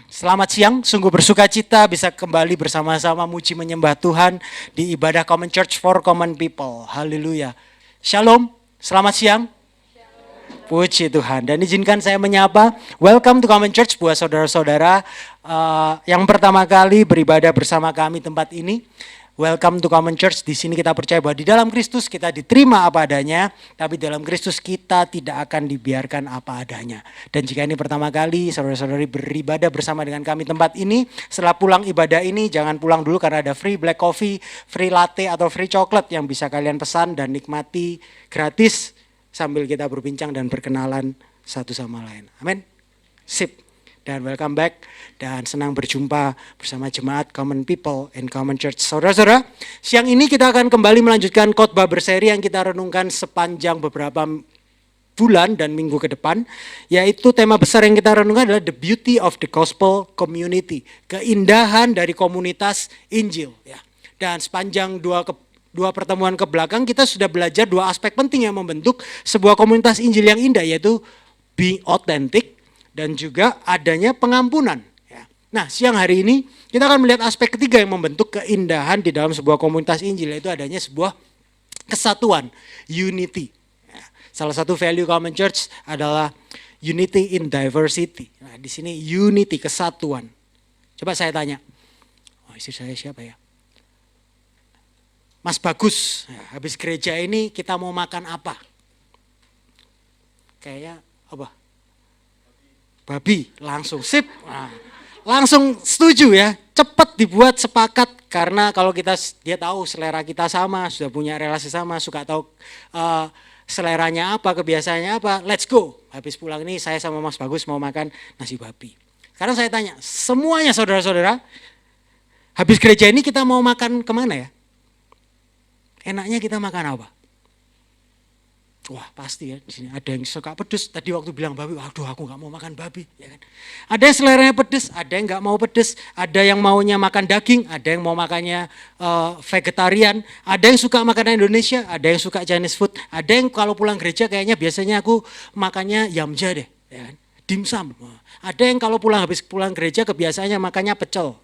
Selamat siang, sungguh bersuka cita bisa kembali bersama-sama muji menyembah Tuhan di ibadah Common Church for Common People. Haleluya. Shalom, selamat siang. Puji Tuhan. Dan izinkan saya menyapa, welcome to Common Church buat saudara-saudara yang pertama kali beribadah bersama kami tempat ini. Welcome to Common Church. Di sini kita percaya bahwa di dalam Kristus kita diterima apa adanya, tapi dalam Kristus kita tidak akan dibiarkan apa adanya. Dan jika ini pertama kali saudara-saudari beribadah bersama dengan kami tempat ini, setelah pulang ibadah ini jangan pulang dulu karena ada free black coffee, free latte atau free chocolate yang bisa kalian pesan dan nikmati gratis sambil kita berbincang dan berkenalan satu sama lain. Amin. Sip. Dan welcome back dan senang berjumpa bersama jemaat Common People and Common Church. Saudara-saudara, siang ini kita akan kembali melanjutkan khotbah berseri yang kita renungkan sepanjang beberapa bulan dan minggu ke depan, yaitu tema besar yang kita renungkan adalah The Beauty of the Gospel Community, keindahan dari komunitas Injil. Ya. Dan sepanjang dua pertemuan ke belakang kita sudah belajar dua aspek penting yang membentuk sebuah komunitas Injil yang indah, yaitu being authentic dan juga adanya pengampunan. Nah, siang hari ini kita akan melihat aspek ketiga yang membentuk keindahan di dalam sebuah komunitas Injil, yaitu adanya sebuah kesatuan, unity. Salah satu value Common Church adalah unity in diversity. Nah, di sini unity, kesatuan. Coba saya tanya, istri saya siapa ya? Mas Bagus, habis gereja ini kita mau makan apa? Kayaknya apa? Babi, langsung sip. Nah, langsung setuju ya, cepat dibuat sepakat karena kalau dia tahu selera kita sama, sudah punya relasi sama, suka tahu seleranya apa, kebiasaannya apa, let's go. Habis pulang ini saya sama Mas Bagus mau makan nasi babi. Sekarang saya tanya, semuanya saudara-saudara, habis gereja ini kita mau makan kemana ya? Enaknya kita makan apa? Wah pasti ya, di sini ada yang suka pedes. Tadi waktu bilang babi, waduh aku nggak mau makan babi. Ya kan? Ada yang seleranya pedes, ada yang nggak mau pedes, ada yang maunya makan daging, ada yang mau makannya vegetarian, ada yang suka makanan Indonesia, ada yang suka Chinese food, ada yang kalau pulang gereja kayaknya biasanya aku makannya yamja deh, ya kan? Dimsum. Ada yang kalau habis pulang gereja kebiasaannya makannya pecel.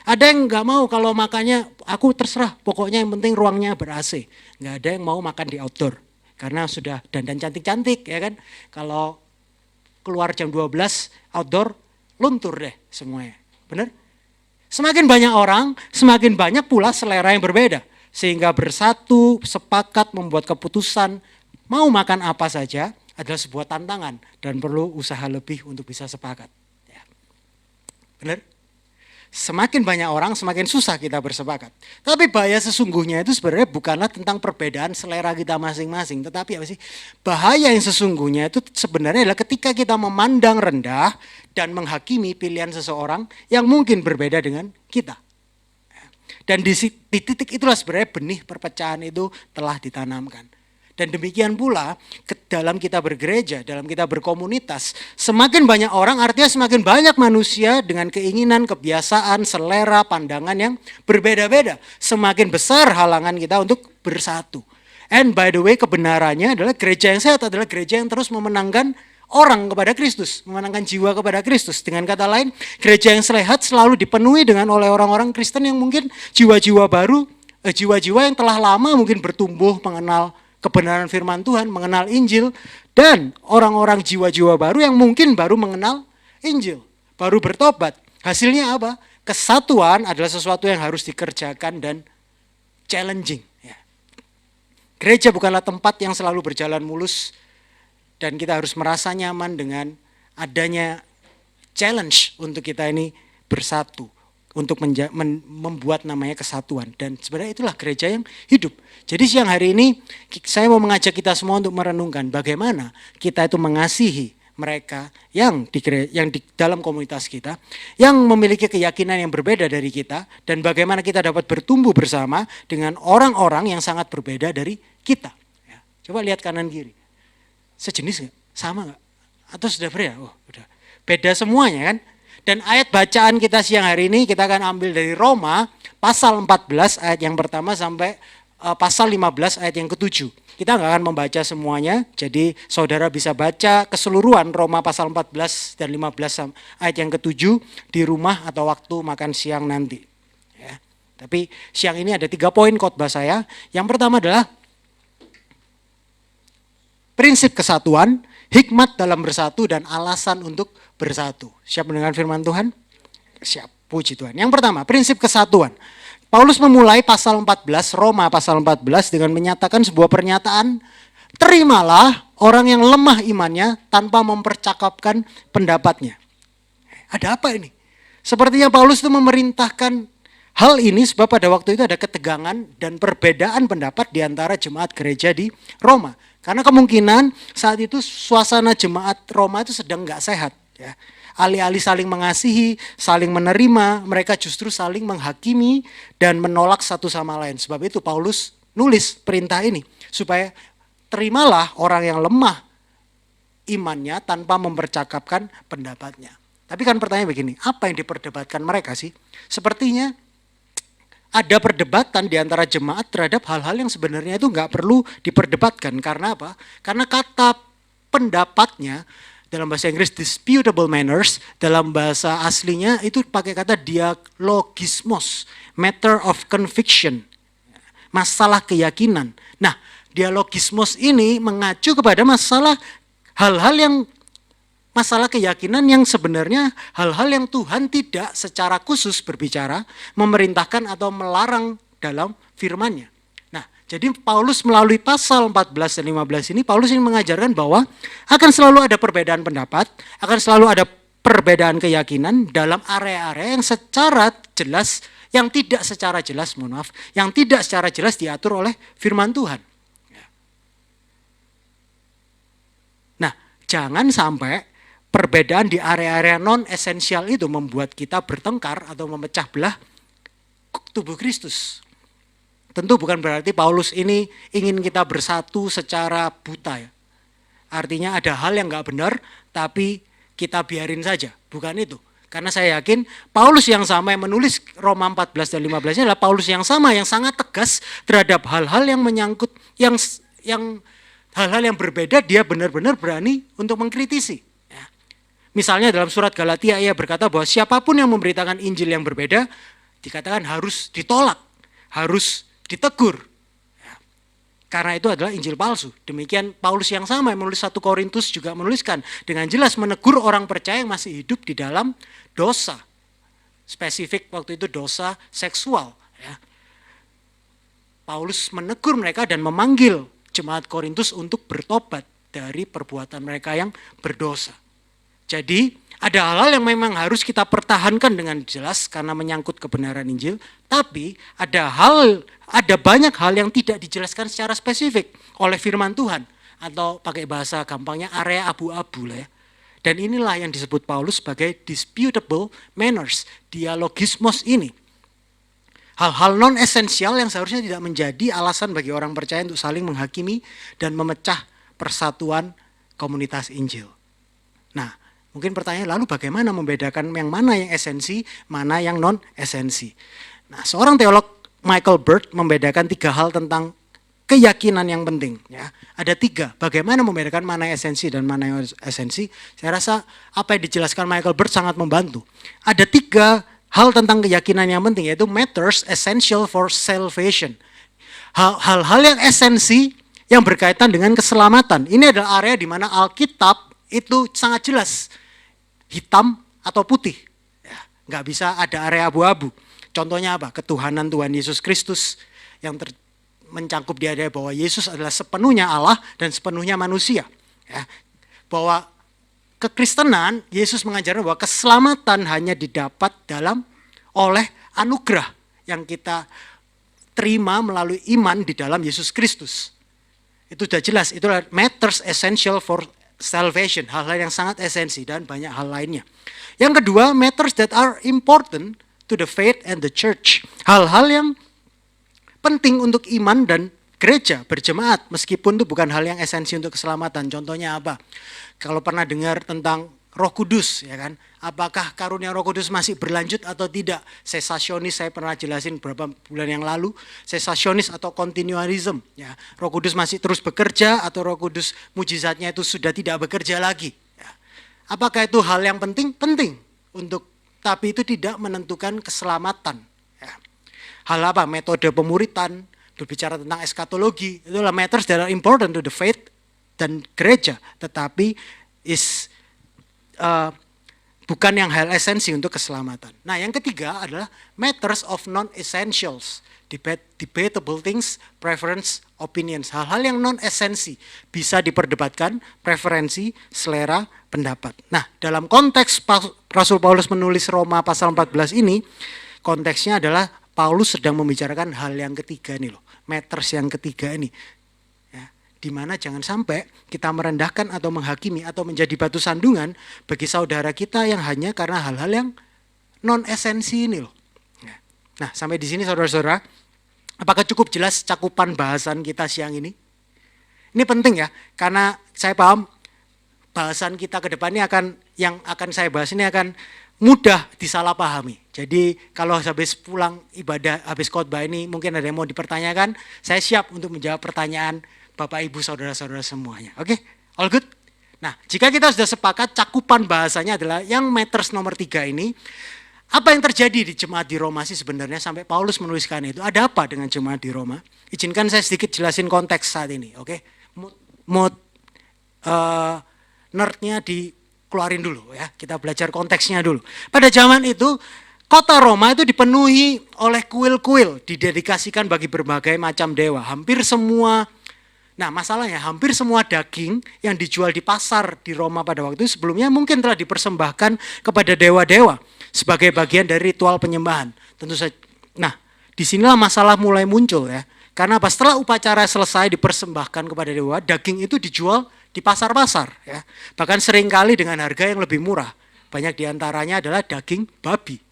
Ada yang nggak mau kalau makannya, aku terserah, pokoknya yang penting ruangnya ber-AC. Nggak ada yang mau makan di outdoor. Karena sudah dandan cantik-cantik ya kan. Kalau keluar jam 12 outdoor luntur deh semuanya. Benar? Semakin banyak orang, semakin banyak pula selera yang berbeda. Sehingga bersatu, sepakat membuat keputusan mau makan apa saja adalah sebuah tantangan dan perlu usaha lebih untuk bisa sepakat. Ya. Benar? Semakin banyak orang, semakin susah kita bersepakat. Tapi bahaya sesungguhnya itu sebenarnya bukanlah tentang perbedaan selera kita masing-masing. Tetapi apa sih? Bahaya yang sesungguhnya itu sebenarnya adalah ketika kita memandang rendah dan menghakimi pilihan seseorang yang mungkin berbeda dengan kita. Dan di titik itulah sebenarnya benih perpecahan itu telah ditanamkan. Dan demikian pula dalam kita bergereja, dalam kita berkomunitas, semakin banyak orang artinya semakin banyak manusia dengan keinginan, kebiasaan, selera, pandangan yang berbeda-beda. Semakin besar halangan kita untuk bersatu. And by the way kebenarannya adalah gereja yang sehat adalah gereja yang terus memenangkan orang kepada Kristus, memenangkan jiwa kepada Kristus. Dengan kata lain, gereja yang sehat selalu dipenuhi dengan oleh orang-orang Kristen yang mungkin jiwa-jiwa baru, jiwa-jiwa yang telah lama mungkin bertumbuh mengenal kebenaran firman Tuhan, mengenal Injil, dan orang-orang jiwa-jiwa baru yang mungkin baru mengenal Injil, baru bertobat. Hasilnya apa? Kesatuan adalah sesuatu yang harus dikerjakan dan challenging. Ya. Gereja bukanlah tempat yang selalu berjalan mulus dan kita harus merasa nyaman dengan adanya challenge untuk kita ini bersatu, untuk membuat namanya kesatuan. Dan sebenarnya itulah gereja yang hidup. Jadi siang hari ini saya mau mengajak kita semua untuk merenungkan bagaimana kita itu mengasihi mereka yang di dalam komunitas kita, yang memiliki keyakinan yang berbeda dari kita, dan bagaimana kita dapat bertumbuh bersama dengan orang-orang yang sangat berbeda dari kita. Ya, coba lihat kanan kiri. Sejenis nggak? Sama nggak? Atau sudah beda? Oh, udah. Beda semuanya kan? Dan ayat bacaan kita siang hari ini kita akan ambil dari Roma pasal 14 ayat yang pertama sampai pasal 15 ayat yang ke-7. Kita nggak akan membaca semuanya, jadi saudara bisa baca keseluruhan Roma pasal 14 dan 15 ayat yang ke-7 di rumah atau waktu makan siang nanti. Ya. Tapi siang ini ada 3 poin khotbah saya. Yang pertama adalah prinsip kesatuan, hikmat dalam bersatu, dan alasan untuk bersatu. Siap mendengar firman Tuhan? Siap, puji Tuhan. Yang pertama, prinsip kesatuan. Paulus memulai pasal 14, Roma pasal 14 dengan menyatakan sebuah pernyataan, terimalah orang yang lemah imannya tanpa mempercakapkan pendapatnya. Ada apa ini? Sepertinya Paulus itu memerintahkan hal ini sebab pada waktu itu ada ketegangan dan perbedaan pendapat di antara jemaat gereja di Roma. Karena kemungkinan saat itu suasana jemaat Roma itu sedang nggak sehat. Ya. Alih-alih saling mengasihi, saling menerima, mereka justru saling menghakimi dan menolak satu sama lain. Sebab itu Paulus nulis perintah ini, supaya terimalah orang yang lemah imannya tanpa mempercakapkan pendapatnya. Tapi kan pertanyaan begini, apa yang diperdebatkan mereka sih? Sepertinya ada perdebatan di antara jemaat terhadap hal-hal yang sebenarnya itu nggak perlu diperdebatkan. Karena apa? Karena kata pendapatnya, dalam bahasa Inggris disputable manners, dalam bahasa aslinya itu pakai kata dialogismos, matter of conviction, masalah keyakinan. Nah, dialogismos ini mengacu kepada masalah keyakinan yang sebenarnya hal-hal yang Tuhan tidak secara khusus berbicara, memerintahkan atau melarang dalam firman-Nya. Jadi Paulus melalui pasal 14 dan 15 ini, Paulus ingin mengajarkan bahwa akan selalu ada perbedaan pendapat, akan selalu ada perbedaan keyakinan dalam area-area yang secara jelas, yang tidak secara jelas diatur oleh firman Tuhan. Nah, jangan sampai perbedaan di area-area non-esensial itu membuat kita bertengkar atau memecah belah tubuh Kristus. Tentu bukan berarti Paulus ini ingin kita bersatu secara buta ya. Artinya ada hal yang gak benar tapi kita biarin saja. Bukan itu. Karena saya yakin Paulus yang sama yang menulis Roma 14 dan 15 adalah Paulus yang sama yang sangat tegas terhadap hal-hal yang menyangkut yang hal-hal yang berbeda, dia benar-benar berani untuk mengkritisi. Ya. Misalnya dalam surat Galatia ia berkata bahwa siapapun yang memberitakan Injil yang berbeda dikatakan harus ditolak, harus ditegur. Ya. Karena itu adalah Injil palsu. Demikian Paulus yang sama yang menulis 1 Korintus juga menuliskan dengan jelas menegur orang percaya yang masih hidup di dalam dosa. Spesifik waktu itu dosa seksual. Ya. Paulus menegur mereka dan memanggil jemaat Korintus untuk bertobat dari perbuatan mereka yang berdosa. Jadi ada hal-hal yang memang harus kita pertahankan dengan jelas karena menyangkut kebenaran Injil, tapi ada banyak hal yang tidak dijelaskan secara spesifik oleh firman Tuhan, atau pakai bahasa gampangnya area abu-abu lah ya. Dan inilah yang disebut Paulus sebagai disputable manners, dialogismos ini. Hal-hal non-esensial yang seharusnya tidak menjadi alasan bagi orang percaya untuk saling menghakimi dan memecah persatuan komunitas Injil. Nah, mungkin pertanyaan lalu bagaimana membedakan yang mana yang esensi, mana yang non-esensi. Nah, seorang teolog Michael Bird membedakan 3 hal tentang keyakinan yang penting. Ya. Ada 3, bagaimana membedakan mana yang esensi dan mana yang esensi. Saya rasa apa yang dijelaskan Michael Bird sangat membantu. Ada 3 hal tentang keyakinan yang penting, yaitu matters essential for salvation. Hal-hal yang esensi yang berkaitan dengan keselamatan. Ini adalah area di mana Alkitab itu sangat jelas. Hitam atau putih, ya, nggak bisa ada area abu-abu. Contohnya apa? Ketuhanan Tuhan Yesus Kristus yang mencangkup di area bahwa Yesus adalah sepenuhnya Allah dan sepenuhnya manusia. Ya. Bahwa kekristenan, Yesus mengajarkan bahwa keselamatan hanya didapat oleh anugerah yang kita terima melalui iman di dalam Yesus Kristus. Itu sudah jelas, itu matters essential for salvation, hal-hal yang sangat esensi dan banyak hal lainnya. Yang kedua, matters that are important to the faith and the church. Hal-hal yang penting untuk iman dan gereja berjemaat, meskipun itu bukan hal yang esensi untuk keselamatan. Contohnya apa? Kalau pernah dengar tentang Roh Kudus, ya kan? Apakah karunia Roh Kudus masih berlanjut atau tidak? Sesasionis saya pernah jelasin beberapa bulan yang lalu, sesasionis atau continuarism, ya. Roh Kudus masih terus bekerja atau Roh Kudus mujizatnya itu sudah tidak bekerja lagi, ya. Apakah itu hal yang penting? Penting tapi itu tidak menentukan keselamatan, ya. Hal apa? Metode pemuritan, berbicara tentang eskatologi, itulah matters that are important to the faith dan gereja, tetapi bukan yang hal esensi untuk keselamatan. Nah, yang ketiga adalah matters of non-essentials, debatable things, preference, opinions. Hal-hal yang non-esensi bisa diperdebatkan, preferensi, selera, pendapat. Nah, dalam konteks Rasul Paulus menulis Roma pasal 14 ini, konteksnya adalah Paulus sedang membicarakan hal yang ketiga ini loh, matters yang ketiga ini. Di mana jangan sampai kita merendahkan atau menghakimi atau menjadi batu sandungan bagi saudara kita yang hanya karena hal-hal yang non esensi ini loh. Nah, sampai di sini saudara-saudara, apakah cukup jelas cakupan bahasan kita siang ini? Ini penting ya, karena saya paham bahasan kita ke depannya yang akan saya bahas ini akan mudah disalahpahami. Jadi kalau habis pulang ibadah, habis khotbah ini mungkin ada yang mau dipertanyakan, saya siap untuk menjawab pertanyaan Bapak, Ibu, Saudara-saudara semuanya. Oke? All good? Nah, jika kita sudah sepakat cakupan bahasanya adalah yang matters nomor 3 ini, apa yang terjadi di jemaat di Roma sih sebenarnya sampai Paulus menuliskan itu? Ada apa dengan jemaat di Roma? Izinkan saya sedikit jelasin konteks saat ini. Oke? Nerdnya dikeluarin dulu ya. Kita belajar konteksnya dulu. Pada zaman itu, kota Roma itu dipenuhi oleh kuil-kuil, didedikasikan bagi berbagai macam dewa. Nah, masalahnya hampir semua daging yang dijual di pasar di Roma pada waktu itu sebelumnya mungkin telah dipersembahkan kepada dewa-dewa sebagai bagian dari ritual penyembahan. Tentu saja. Nah, disinilah masalah mulai muncul ya. Karena setelah upacara selesai dipersembahkan kepada dewa, daging itu dijual di pasar-pasar ya. Bahkan seringkali dengan harga yang lebih murah. Banyak diantaranya adalah daging babi.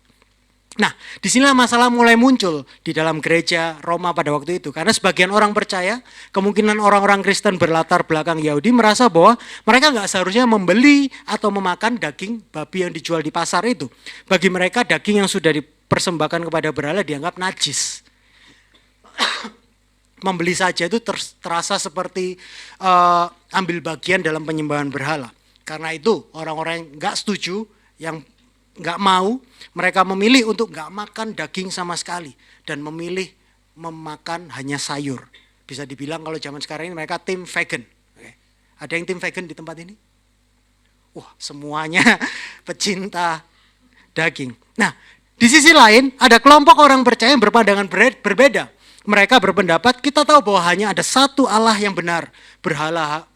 Nah, disinilah masalah mulai muncul di dalam gereja Roma pada waktu itu. Karena sebagian orang percaya, kemungkinan orang-orang Kristen berlatar belakang Yahudi merasa bahwa mereka nggak seharusnya membeli atau memakan daging babi yang dijual di pasar itu. Bagi mereka daging yang sudah dipersembahkan kepada berhala dianggap najis. Membeli saja itu terasa seperti ambil bagian dalam penyembahan berhala. Karena itu orang-orang yang nggak setuju, yang nggak mau, mereka memilih untuk nggak makan daging sama sekali dan memilih memakan hanya sayur. Bisa dibilang kalau zaman sekarang ini mereka tim vegan. Oke. Ada yang tim vegan di tempat ini? Wah, semuanya pecinta daging. Nah, di sisi lain ada kelompok orang percaya yang berpandangan berbeda. Mereka berpendapat kita tahu bahwa hanya ada satu Allah yang benar. Berhala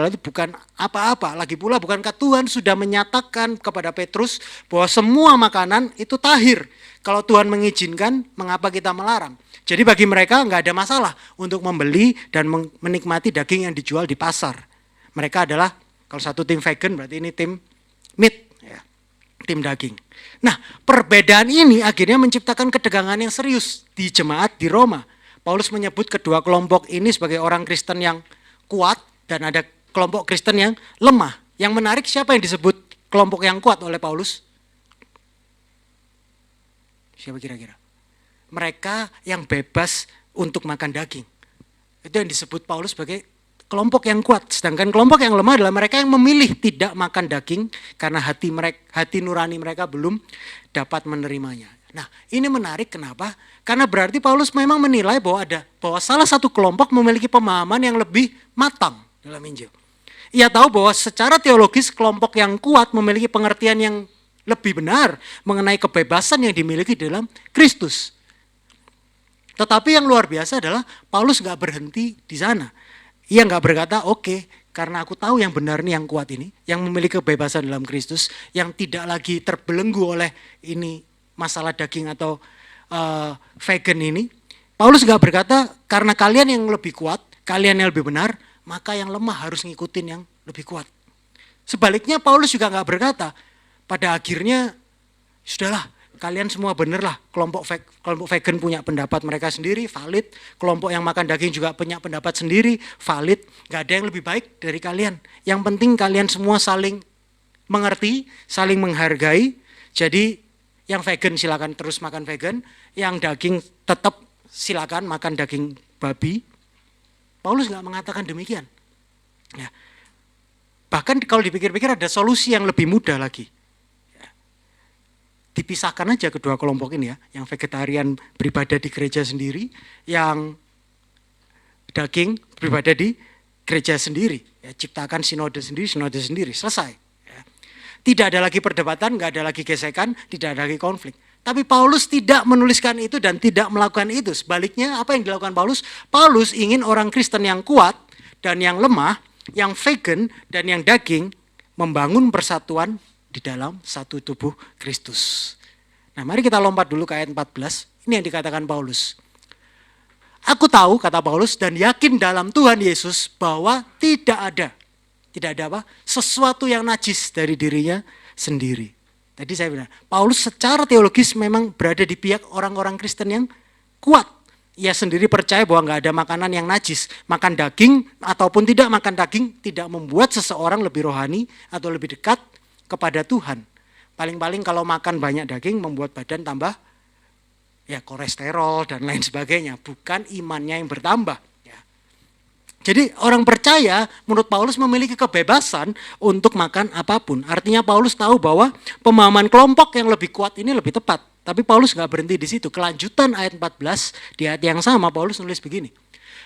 itu bukan apa-apa. Lagi pula bukankah Tuhan sudah menyatakan kepada Petrus bahwa semua makanan itu tahir. Kalau Tuhan mengizinkan, mengapa kita melarang? Jadi bagi mereka nggak ada masalah untuk membeli dan menikmati daging yang dijual di pasar. Mereka adalah, kalau satu tim vegan berarti ini tim meat, ya, tim daging. Nah, perbedaan ini akhirnya menciptakan ketegangan yang serius di jemaat di Roma. Paulus menyebut kedua kelompok ini sebagai orang Kristen yang kuat dan ada kelompok Kristen yang lemah. Yang menarik, siapa yang disebut kelompok yang kuat oleh Paulus? Siapa kira-kira? Mereka yang bebas untuk makan daging. Itu yang disebut Paulus sebagai kelompok yang kuat. Sedangkan kelompok yang lemah adalah mereka yang memilih tidak makan daging karena hati nurani mereka belum dapat menerimanya. Nah, ini menarik kenapa? Karena berarti Paulus memang menilai bahwa salah satu kelompok memiliki pemahaman yang lebih matang dalam Injil. Ia tahu bahwa secara teologis kelompok yang kuat memiliki pengertian yang lebih benar mengenai kebebasan yang dimiliki dalam Kristus. Tetapi yang luar biasa adalah Paulus nggak berhenti di sana. Ia nggak berkata, oke, karena aku tahu yang benar nih yang kuat ini, yang memiliki kebebasan dalam Kristus, yang tidak lagi terbelenggu oleh ini masalah daging atau vegan ini. Paulus nggak berkata, karena kalian yang lebih kuat, kalian yang lebih benar, maka yang lemah harus ngikutin yang lebih kuat. Sebaliknya Paulus juga nggak berkata, pada akhirnya, sudahlah, kalian semua bener lah, kelompok vegan punya pendapat mereka sendiri, valid. Kelompok yang makan daging juga punya pendapat sendiri, valid. Gak ada yang lebih baik dari kalian. Yang penting kalian semua saling mengerti, saling menghargai. Jadi yang vegan silakan terus makan vegan, yang daging tetap silakan makan daging babi. Paulus nggak mengatakan demikian. Ya. Bahkan kalau dipikir-pikir ada solusi yang lebih mudah lagi. Ya. Dipisahkan aja kedua kelompok ini ya, yang vegetarian beribadah di gereja sendiri, yang daging beribadah di gereja sendiri. Ya, ciptakan sinode sendiri, selesai. Ya. Tidak ada lagi perdebatan, nggak ada lagi gesekan, tidak ada lagi konflik. Tapi Paulus tidak menuliskan itu dan tidak melakukan itu. Sebaliknya apa yang dilakukan Paulus? Paulus ingin orang Kristen yang kuat dan yang lemah, yang vegan dan yang daging membangun persatuan di dalam satu tubuh Kristus. Nah, mari kita lompat dulu ke ayat 14. Ini yang dikatakan Paulus. Aku tahu, kata Paulus, dan yakin dalam Tuhan Yesus bahwa tidak ada apa? Sesuatu yang najis dari dirinya sendiri. Tadi saya bilang, Paulus secara teologis memang berada di pihak orang-orang Kristen yang kuat. Ia sendiri percaya bahwa nggak ada makanan yang najis. Makan daging ataupun tidak makan daging tidak membuat seseorang lebih rohani atau lebih dekat kepada Tuhan. Paling-paling kalau makan banyak daging membuat badan tambah ya kolesterol dan lain sebagainya. Bukan imannya yang bertambah. Ya. Jadi orang percaya menurut Paulus memiliki kebebasan untuk makan apapun. Artinya Paulus tahu bahwa pemahaman kelompok yang lebih kuat ini lebih tepat. Tapi Paulus nggak berhenti di situ. Kelanjutan ayat 14, di ayat yang sama Paulus nulis begini.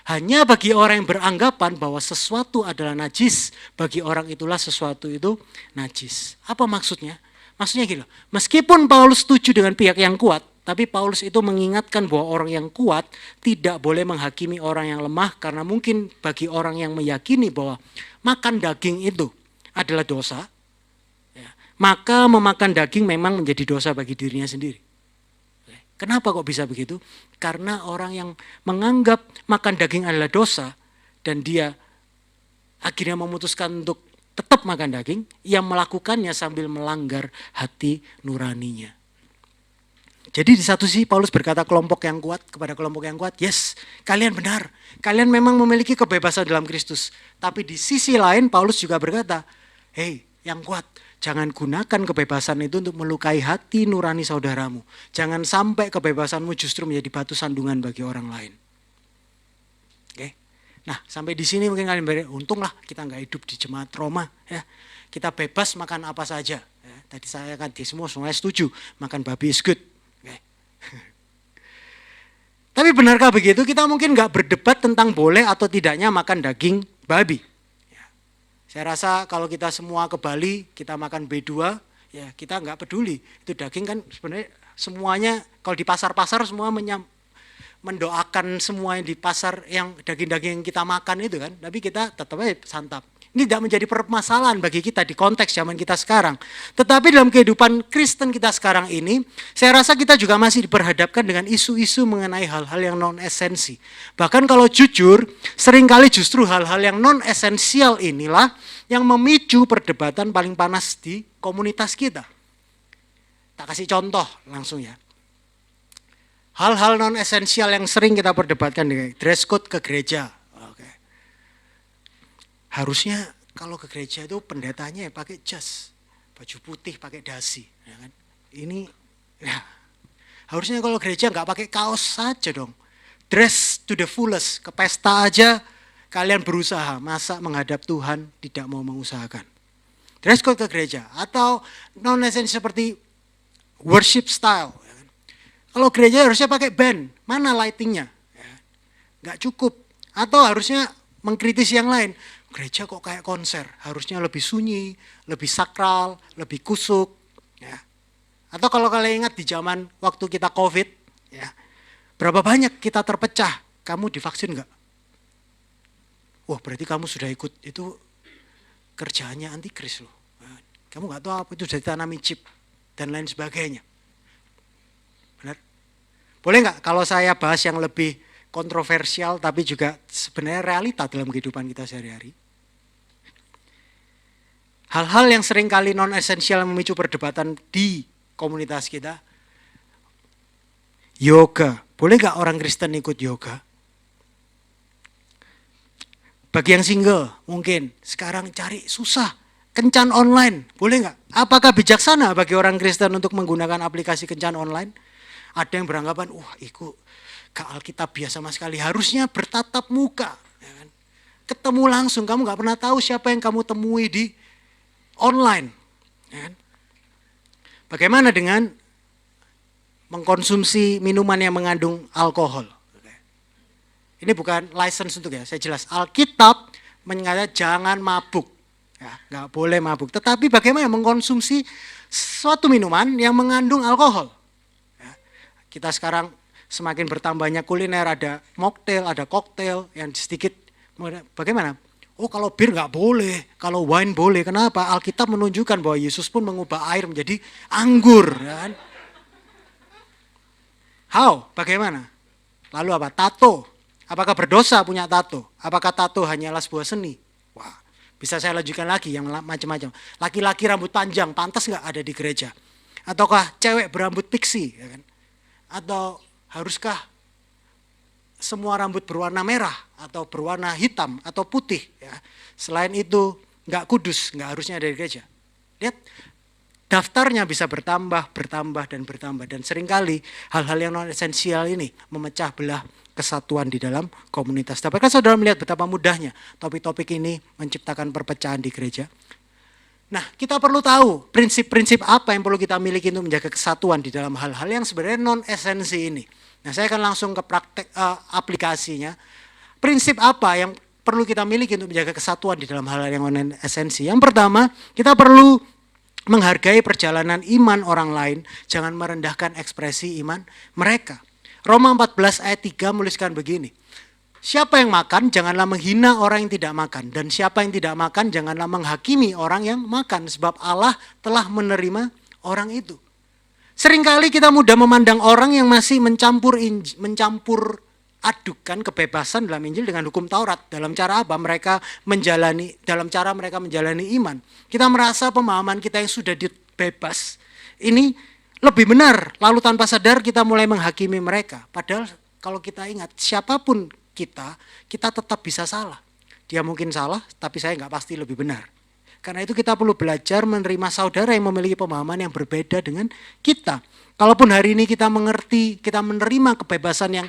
Hanya bagi orang yang beranggapan bahwa sesuatu adalah najis, bagi orang itulah sesuatu itu najis. Apa maksudnya? Maksudnya gini, meskipun Paulus setuju dengan pihak yang kuat, tapi Paulus itu mengingatkan bahwa orang yang kuat tidak boleh menghakimi orang yang lemah, karena mungkin bagi orang yang meyakini bahwa makan daging itu adalah dosa, ya, maka memakan daging memang menjadi dosa bagi dirinya sendiri. Kenapa kok bisa begitu? Karena orang yang menganggap makan daging adalah dosa dan dia akhirnya memutuskan untuk tetap makan daging, ia melakukannya sambil melanggar hati nuraninya. Jadi di satu sisi Paulus berkata kelompok yang kuat kepada kelompok yang kuat, yes, kalian benar. Kalian memang memiliki kebebasan dalam Kristus. Tapi di sisi lain Paulus juga berkata, hey, yang kuat, jangan gunakan kebebasan itu untuk melukai hati nurani saudaramu. Jangan sampai kebebasanmu justru menjadi batu sandungan bagi orang lain. Oke. Nah, sampai di sini mungkin kalian berpikir, untunglah kita nggak hidup di jemaat Roma. Ya. Kita bebas makan apa saja. Ya. Tadi saya kan di semua setuju, makan babi is good. Oke. Tapi benarkah begitu? Kita mungkin nggak berdebat tentang boleh atau tidaknya makan daging babi. Saya rasa kalau kita semua ke Bali, kita makan B2, ya kita nggak peduli. Itu daging kan sebenarnya semuanya, kalau di pasar-pasar semua mendoakan semua yang di pasar, yang daging-daging yang kita makan itu kan. Tapi kita tetap aja santap. Ini tidak menjadi permasalahan bagi kita di konteks zaman kita sekarang. Tetapi dalam kehidupan Kristen kita sekarang ini, saya rasa kita juga masih diperhadapkan dengan isu-isu mengenai hal-hal yang non-esensi. Bahkan kalau jujur, seringkali justru hal-hal yang non-esensial inilah yang memicu perdebatan paling panas di komunitas kita. Tak kasih contoh langsung ya. Hal-hal non-esensial yang sering kita perdebatkan dengan dress code ke gereja. Harusnya kalau ke gereja itu pendetanya ya pakai jas, baju putih, pakai dasi. Ya kan? Ini ya, harusnya kalau gereja nggak pakai kaos saja dong. Dress to the fullest, ke pesta aja kalian berusaha, masa menghadap Tuhan tidak mau mengusahakan. Dress code ke gereja atau non-esensial seperti worship style. Ya kan? Kalau gereja harusnya pakai band, mana lightingnya? Ya, nggak cukup. Atau harusnya mengkritisi yang lain. Gereja kok kayak konser, harusnya lebih sunyi, lebih sakral, lebih kusuk. Ya. Atau kalau kalian ingat di zaman waktu kita COVID, ya, berapa banyak kita terpecah, kamu divaksin enggak? Wah berarti kamu sudah ikut, itu kerjaannya antikris loh. Kamu enggak tahu apa itu sudah ditanami chip, dan lain sebagainya. Benar? Boleh enggak kalau saya bahas yang lebih kontroversial tapi juga sebenarnya realita dalam kehidupan kita sehari-hari? Hal-hal yang seringkali non-esensial memicu perdebatan di komunitas kita. Yoga. Boleh gak orang Kristen ikut yoga? Bagi yang single mungkin sekarang cari susah. kencan online, boleh nggak? Apakah bijaksana bagi orang Kristen untuk menggunakan aplikasi kencan online? Ada yang beranggapan, wah itu ke Alkitab biasa sama sekali, harusnya bertatap muka. Ya kan? Ketemu langsung, kamu nggak pernah tahu siapa yang kamu temui di online. Ya kan? Bagaimana dengan mengkonsumsi minuman yang mengandung alkohol? Ini bukan license untuk ya, saya jelas. Alkitab mengatakan jangan mabuk. Ya, nggak boleh mabuk. Tetapi bagaimana mengkonsumsi suatu minuman yang mengandung alkohol? Ya, kita sekarang semakin bertambahnya kuliner, ada mocktail, ada koktail yang sedikit. Bagaimana? Oh kalau bir nggak boleh, kalau wine boleh. Kenapa? Alkitab menunjukkan bahwa Yesus pun mengubah air menjadi anggur. Ya kan? How? Bagaimana? Lalu apa? Tato. Apakah berdosa punya tato? Apakah tato hanyalah sebuah seni? Wah, bisa saya lanjutkan lagi yang macam-macam. Laki-laki rambut panjang, pantas nggak ada di gereja? Ataukah cewek berambut pixie? Ya kan? Atau haruskah semua rambut berwarna merah? Atau berwarna hitam? Atau putih? Ya. Selain itu, nggak kudus, nggak harusnya ada di gereja. Lihat, daftarnya bisa bertambah, dan bertambah. Dan seringkali hal-hal yang non-esensial ini memecah belah kesatuan di dalam komunitas. Dapatkah saudara melihat betapa mudahnya topik-topik ini menciptakan perpecahan di gereja? Nah, kita perlu tahu prinsip-prinsip apa yang perlu kita miliki untuk menjaga kesatuan di dalam hal-hal yang sebenarnya non-esensi ini. Nah, saya akan langsung ke praktek aplikasinya. Prinsip apa yang perlu kita miliki untuk menjaga kesatuan di dalam hal-hal yang non-esensi? Yang pertama, kita perlu menghargai perjalanan iman orang lain, jangan merendahkan ekspresi iman mereka. Roma 14 ayat 3 menuliskan begini. Siapa yang makan, janganlah menghina orang yang tidak makan. Dan siapa yang tidak makan, janganlah menghakimi orang yang makan. Sebab Allah telah menerima orang itu. Seringkali kita mudah memandang orang yang masih mencampur adukan kebebasan dalam Injil dengan hukum Taurat. Dalam cara apa? Dalam cara mereka menjalani iman. Kita merasa pemahaman kita yang sudah bebas ini lebih benar, lalu tanpa sadar kita mulai menghakimi mereka. Padahal kalau kita ingat, siapapun kita tetap bisa salah. Dia mungkin salah, tapi saya nggak pasti lebih benar. Karena itu kita perlu belajar menerima saudara yang memiliki pemahaman yang berbeda dengan kita. Kalaupun hari ini kita mengerti, kita menerima kebebasan yang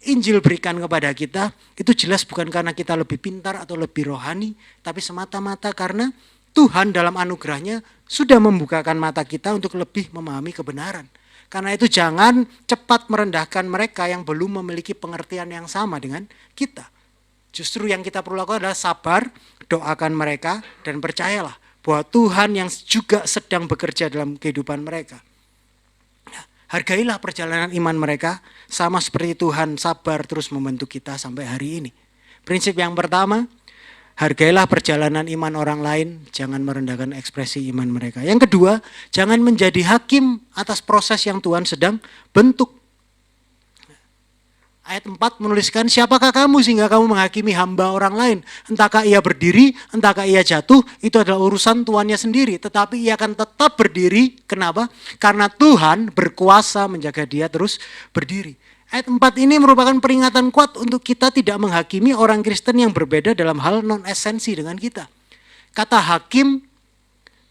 Injil berikan kepada kita, itu jelas bukan karena kita lebih pintar atau lebih rohani, tapi semata-mata karena Tuhan dalam anugerahnya sudah membukakan mata kita untuk lebih memahami kebenaran. Karena itu jangan cepat merendahkan mereka yang belum memiliki pengertian yang sama dengan kita. Justru yang kita perlu lakukan adalah sabar, doakan mereka, dan percayalah bahwa Tuhan yang juga sedang bekerja dalam kehidupan mereka. Hargailah perjalanan iman mereka, sama seperti Tuhan sabar terus membentuk kita sampai hari ini. Prinsip yang pertama, hargailah perjalanan iman orang lain, jangan merendahkan ekspresi iman mereka. Yang kedua, jangan menjadi hakim atas proses yang Tuhan sedang bentuk. Ayat 4 menuliskan, siapakah kamu sehingga kamu menghakimi hamba orang lain? Entahkah ia berdiri, entahkah ia jatuh, itu adalah urusan tuannya sendiri. Tetapi ia akan tetap berdiri, kenapa? Karena Tuhan berkuasa menjaga dia terus berdiri. Ayat 4 ini merupakan peringatan kuat untuk kita tidak menghakimi orang Kristen yang berbeda dalam hal non-esensi dengan kita. Kata hakim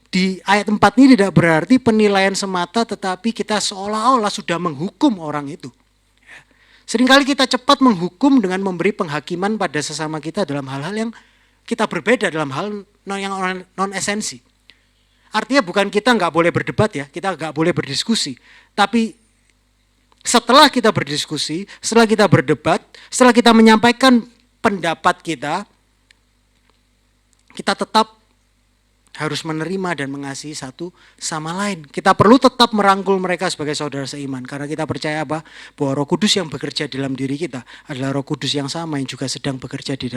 di ayat 4 ini tidak berarti penilaian semata, tetapi kita seolah-olah sudah menghukum orang itu. Seringkali kita cepat menghukum dengan memberi penghakiman pada sesama kita dalam hal-hal yang kita berbeda dalam hal yang non-esensi. Artinya bukan kita nggak boleh berdebat ya, kita nggak boleh berdiskusi. Tapi setelah kita berdiskusi, setelah kita berdebat, setelah kita menyampaikan pendapat kita tetap harus menerima dan mengasihi satu sama lain. Kita perlu tetap merangkul mereka sebagai saudara seiman. Karena kita percaya apa? Bahwa Roh Kudus yang bekerja dalam diri kita adalah Roh Kudus yang sama yang juga sedang bekerja di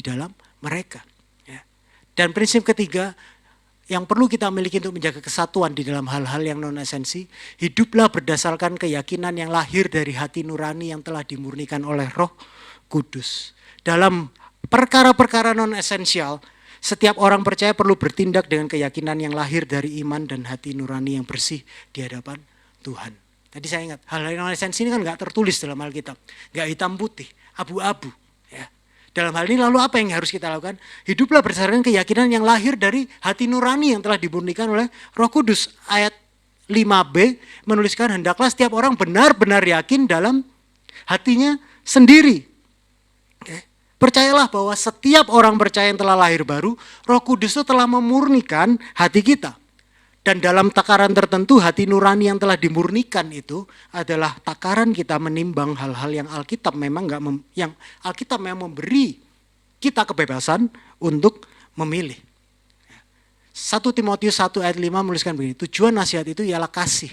dalam mereka. Ya. Dan prinsip ketiga yang perlu kita miliki untuk menjaga kesatuan di dalam hal-hal yang non-esensi, hiduplah berdasarkan keyakinan yang lahir dari hati nurani yang telah dimurnikan oleh Roh Kudus. Dalam perkara-perkara non-esensial, setiap orang percaya perlu bertindak dengan keyakinan yang lahir dari iman dan hati nurani yang bersih di hadapan Tuhan. Tadi saya ingat, hal-hal yang non-esensi ini kan nggak tertulis dalam Alkitab. Nggak hitam putih, abu-abu. Ya. Dalam hal ini lalu apa yang harus kita lakukan? Hiduplah berdasarkan keyakinan yang lahir dari hati nurani yang telah dimurnikan oleh Roh Kudus. Ayat 5b menuliskan hendaklah setiap orang benar-benar yakin dalam hatinya sendiri. Percayalah bahwa setiap orang percaya yang telah lahir baru, Roh Kudus itu telah memurnikan hati kita. Dan dalam takaran tertentu hati nurani yang telah dimurnikan itu adalah takaran kita menimbang hal-hal yang Alkitab memang yang Alkitab memang memberi kita kebebasan untuk memilih. 1 Timotius 1 ayat 5 menuliskan begini, tujuan nasihat itu ialah kasih.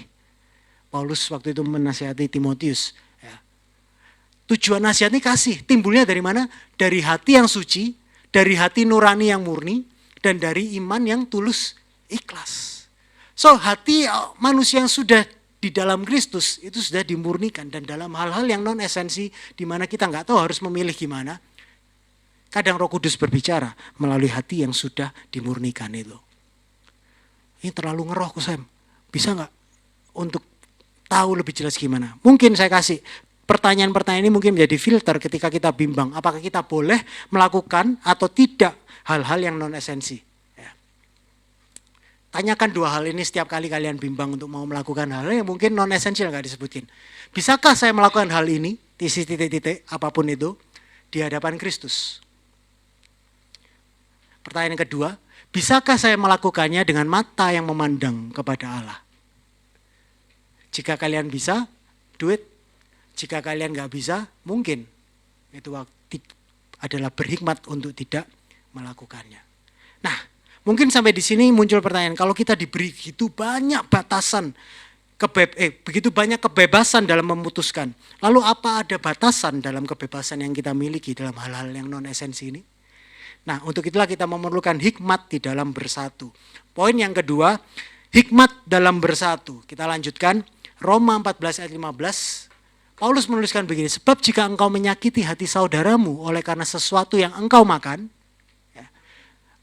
Paulus waktu itu menasihati Timotius. Tujuan nasihat ini kasih, timbulnya dari mana? Dari hati yang suci, dari hati nurani yang murni, dan dari iman yang tulus ikhlas. So hati manusia yang sudah di dalam Kristus itu sudah dimurnikan. Dan dalam hal-hal yang non esensi di mana kita nggak tahu harus memilih gimana. Kadang Roh Kudus berbicara melalui hati yang sudah dimurnikan itu. Ini terlalu ngeroh Sam. Bisa nggak untuk tahu lebih jelas gimana? Mungkin saya kasih pertanyaan-pertanyaan ini mungkin menjadi filter ketika kita bimbang. Apakah kita boleh melakukan atau tidak hal-hal yang non esensi. Tanyakan dua hal ini setiap kali kalian bimbang untuk mau melakukan hal yang mungkin non esensial nggak disebutin. Bisakah saya melakukan hal ini, titik-titik apapun itu, di hadapan Kristus? Pertanyaan yang kedua, bisakah saya melakukannya dengan mata yang memandang kepada Allah? Jika kalian bisa, do it. Jika kalian nggak bisa, mungkin itu adalah berhikmat untuk tidak melakukannya. Nah, mungkin sampai di sini muncul pertanyaan, kalau kita diberi begitu banyak batasan, begitu banyak kebebasan dalam memutuskan, lalu apa ada batasan dalam kebebasan yang kita miliki dalam hal-hal yang non esensi ini? Nah, untuk itulah kita memerlukan hikmat di dalam bersatu. Poin yang kedua, hikmat dalam bersatu. Kita lanjutkan, Roma 14 ayat 15. Paulus menuliskan begini, sebab jika engkau menyakiti hati saudaramu oleh karena sesuatu yang engkau makan,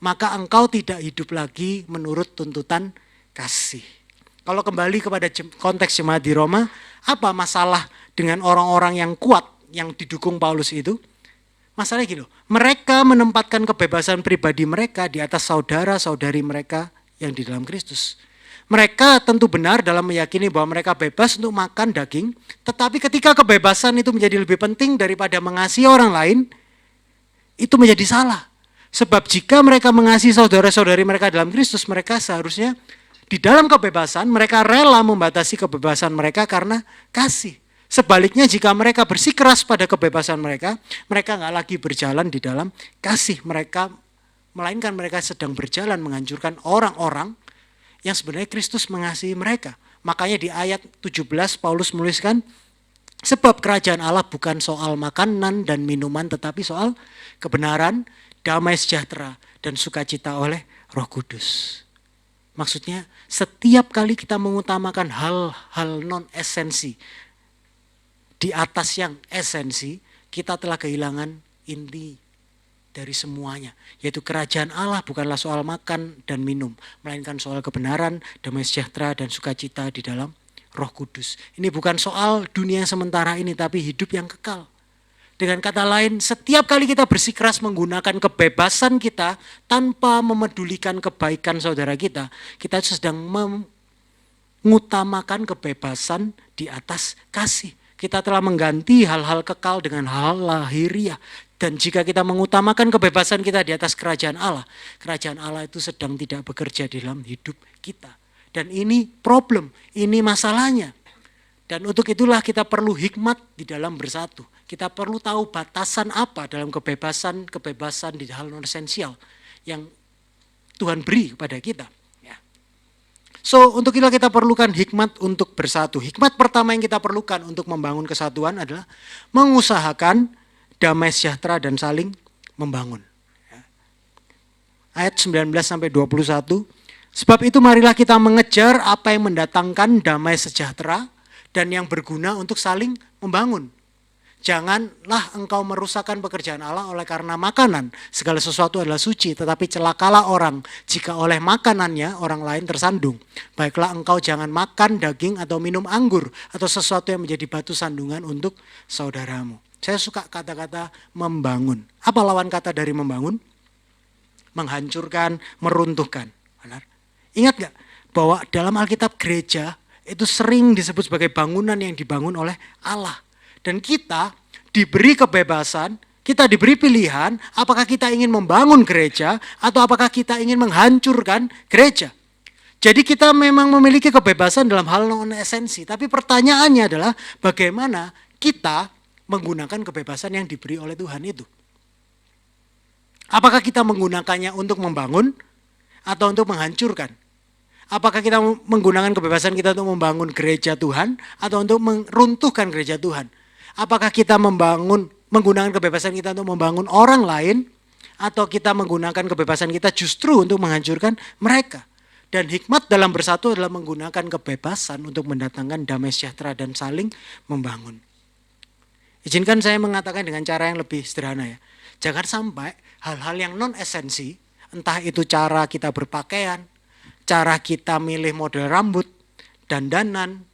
maka engkau tidak hidup lagi menurut tuntutan kasih. Kalau kembali kepada konteks jemaat di Roma, apa masalah dengan orang-orang yang kuat yang didukung Paulus itu? Masalahnya gini, mereka menempatkan kebebasan pribadi mereka di atas saudara-saudari mereka yang di dalam Kristus. Mereka tentu benar dalam meyakini bahwa mereka bebas untuk makan daging, tetapi ketika kebebasan itu menjadi lebih penting daripada mengasihi orang lain, itu menjadi salah. Sebab jika mereka mengasihi saudara-saudari mereka dalam Kristus, mereka seharusnya di dalam kebebasan, mereka rela membatasi kebebasan mereka karena kasih. Sebaliknya jika mereka bersikeras pada kebebasan mereka, mereka nggak lagi berjalan di dalam kasih mereka, melainkan mereka sedang berjalan menghancurkan orang-orang yang sebenarnya Kristus mengasihi mereka. Makanya di ayat 17 Paulus menuliskan, sebab kerajaan Allah bukan soal makanan dan minuman, tetapi soal kebenaran, damai sejahtera, dan sukacita oleh Roh Kudus. Maksudnya setiap kali kita mengutamakan hal-hal non esensi di atas yang esensi, kita telah kehilangan inti dari semuanya. Yaitu kerajaan Allah bukanlah soal makan dan minum, melainkan soal kebenaran, damai sejahtera, dan sukacita di dalam Roh Kudus. Ini bukan soal dunia yang sementara ini, tapi hidup yang kekal. Dengan kata lain, setiap kali kita bersikeras menggunakan kebebasan kita tanpa memedulikan kebaikan saudara kita sedang mengutamakan kebebasan di atas kasih. Kita telah mengganti hal-hal kekal dengan hal lahiriah. Dan jika kita mengutamakan kebebasan kita di atas kerajaan Allah itu sedang tidak bekerja di dalam hidup kita. Dan ini problem, ini masalahnya. Dan untuk itulah kita perlu hikmat di dalam bersatu. Kita perlu tahu batasan apa dalam kebebasan di hal non esensial yang Tuhan beri kepada kita. So, untuk itulah kita perlukan hikmat untuk bersatu. Hikmat pertama yang kita perlukan untuk membangun kesatuan adalah mengusahakan damai sejahtera dan saling membangun. Ayat 19 sampai 21. Sebab itu marilah kita mengejar apa yang mendatangkan damai sejahtera dan yang berguna untuk saling membangun. Janganlah engkau merusakkan pekerjaan Allah oleh karena makanan. Segala sesuatu adalah suci, tetapi celakalah orang jika oleh makanannya orang lain tersandung. Baiklah engkau jangan makan daging atau minum anggur atau sesuatu yang menjadi batu sandungan untuk saudaramu. Saya suka kata-kata membangun. Apa lawan kata dari membangun? Menghancurkan, meruntuhkan. Benar? Ingat gak bahwa dalam Alkitab gereja itu sering disebut sebagai bangunan yang dibangun oleh Allah. Dan kita diberi kebebasan, kita diberi pilihan apakah kita ingin membangun gereja atau apakah kita ingin menghancurkan gereja. Jadi kita memang memiliki kebebasan dalam hal non esensi. Tapi pertanyaannya adalah bagaimana kita menggunakan kebebasan yang diberi oleh Tuhan itu. Apakah kita menggunakannya untuk membangun atau untuk menghancurkan? Apakah kita menggunakan kebebasan kita untuk membangun gereja Tuhan atau untuk meruntuhkan gereja Tuhan? Apakah kita menggunakan kebebasan kita untuk membangun orang lain atau kita menggunakan kebebasan kita justru untuk menghancurkan mereka? Dan hikmat dalam bersatu adalah menggunakan kebebasan untuk mendatangkan damai sejahtera dan saling membangun. Izinkan saya mengatakan dengan cara yang lebih sederhana ya. Jangan sampai hal-hal yang non esensi, entah itu cara kita berpakaian, cara kita milih model rambut, dandanan,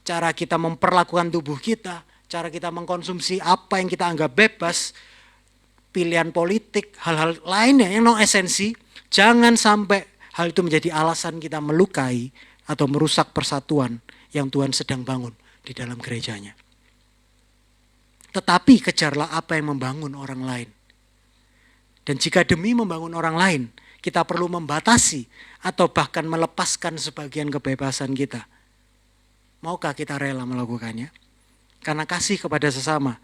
cara kita memperlakukan tubuh kita, cara kita mengkonsumsi apa yang kita anggap bebas, pilihan politik, hal-hal lainnya yang non esensi, jangan sampai hal itu menjadi alasan kita melukai atau merusak persatuan yang Tuhan sedang bangun di dalam gerejanya. Tetapi kejarlah apa yang membangun orang lain. Dan jika demi membangun orang lain, kita perlu membatasi atau bahkan melepaskan sebagian kebebasan kita. Maukah kita rela melakukannya? Karena kasih kepada sesama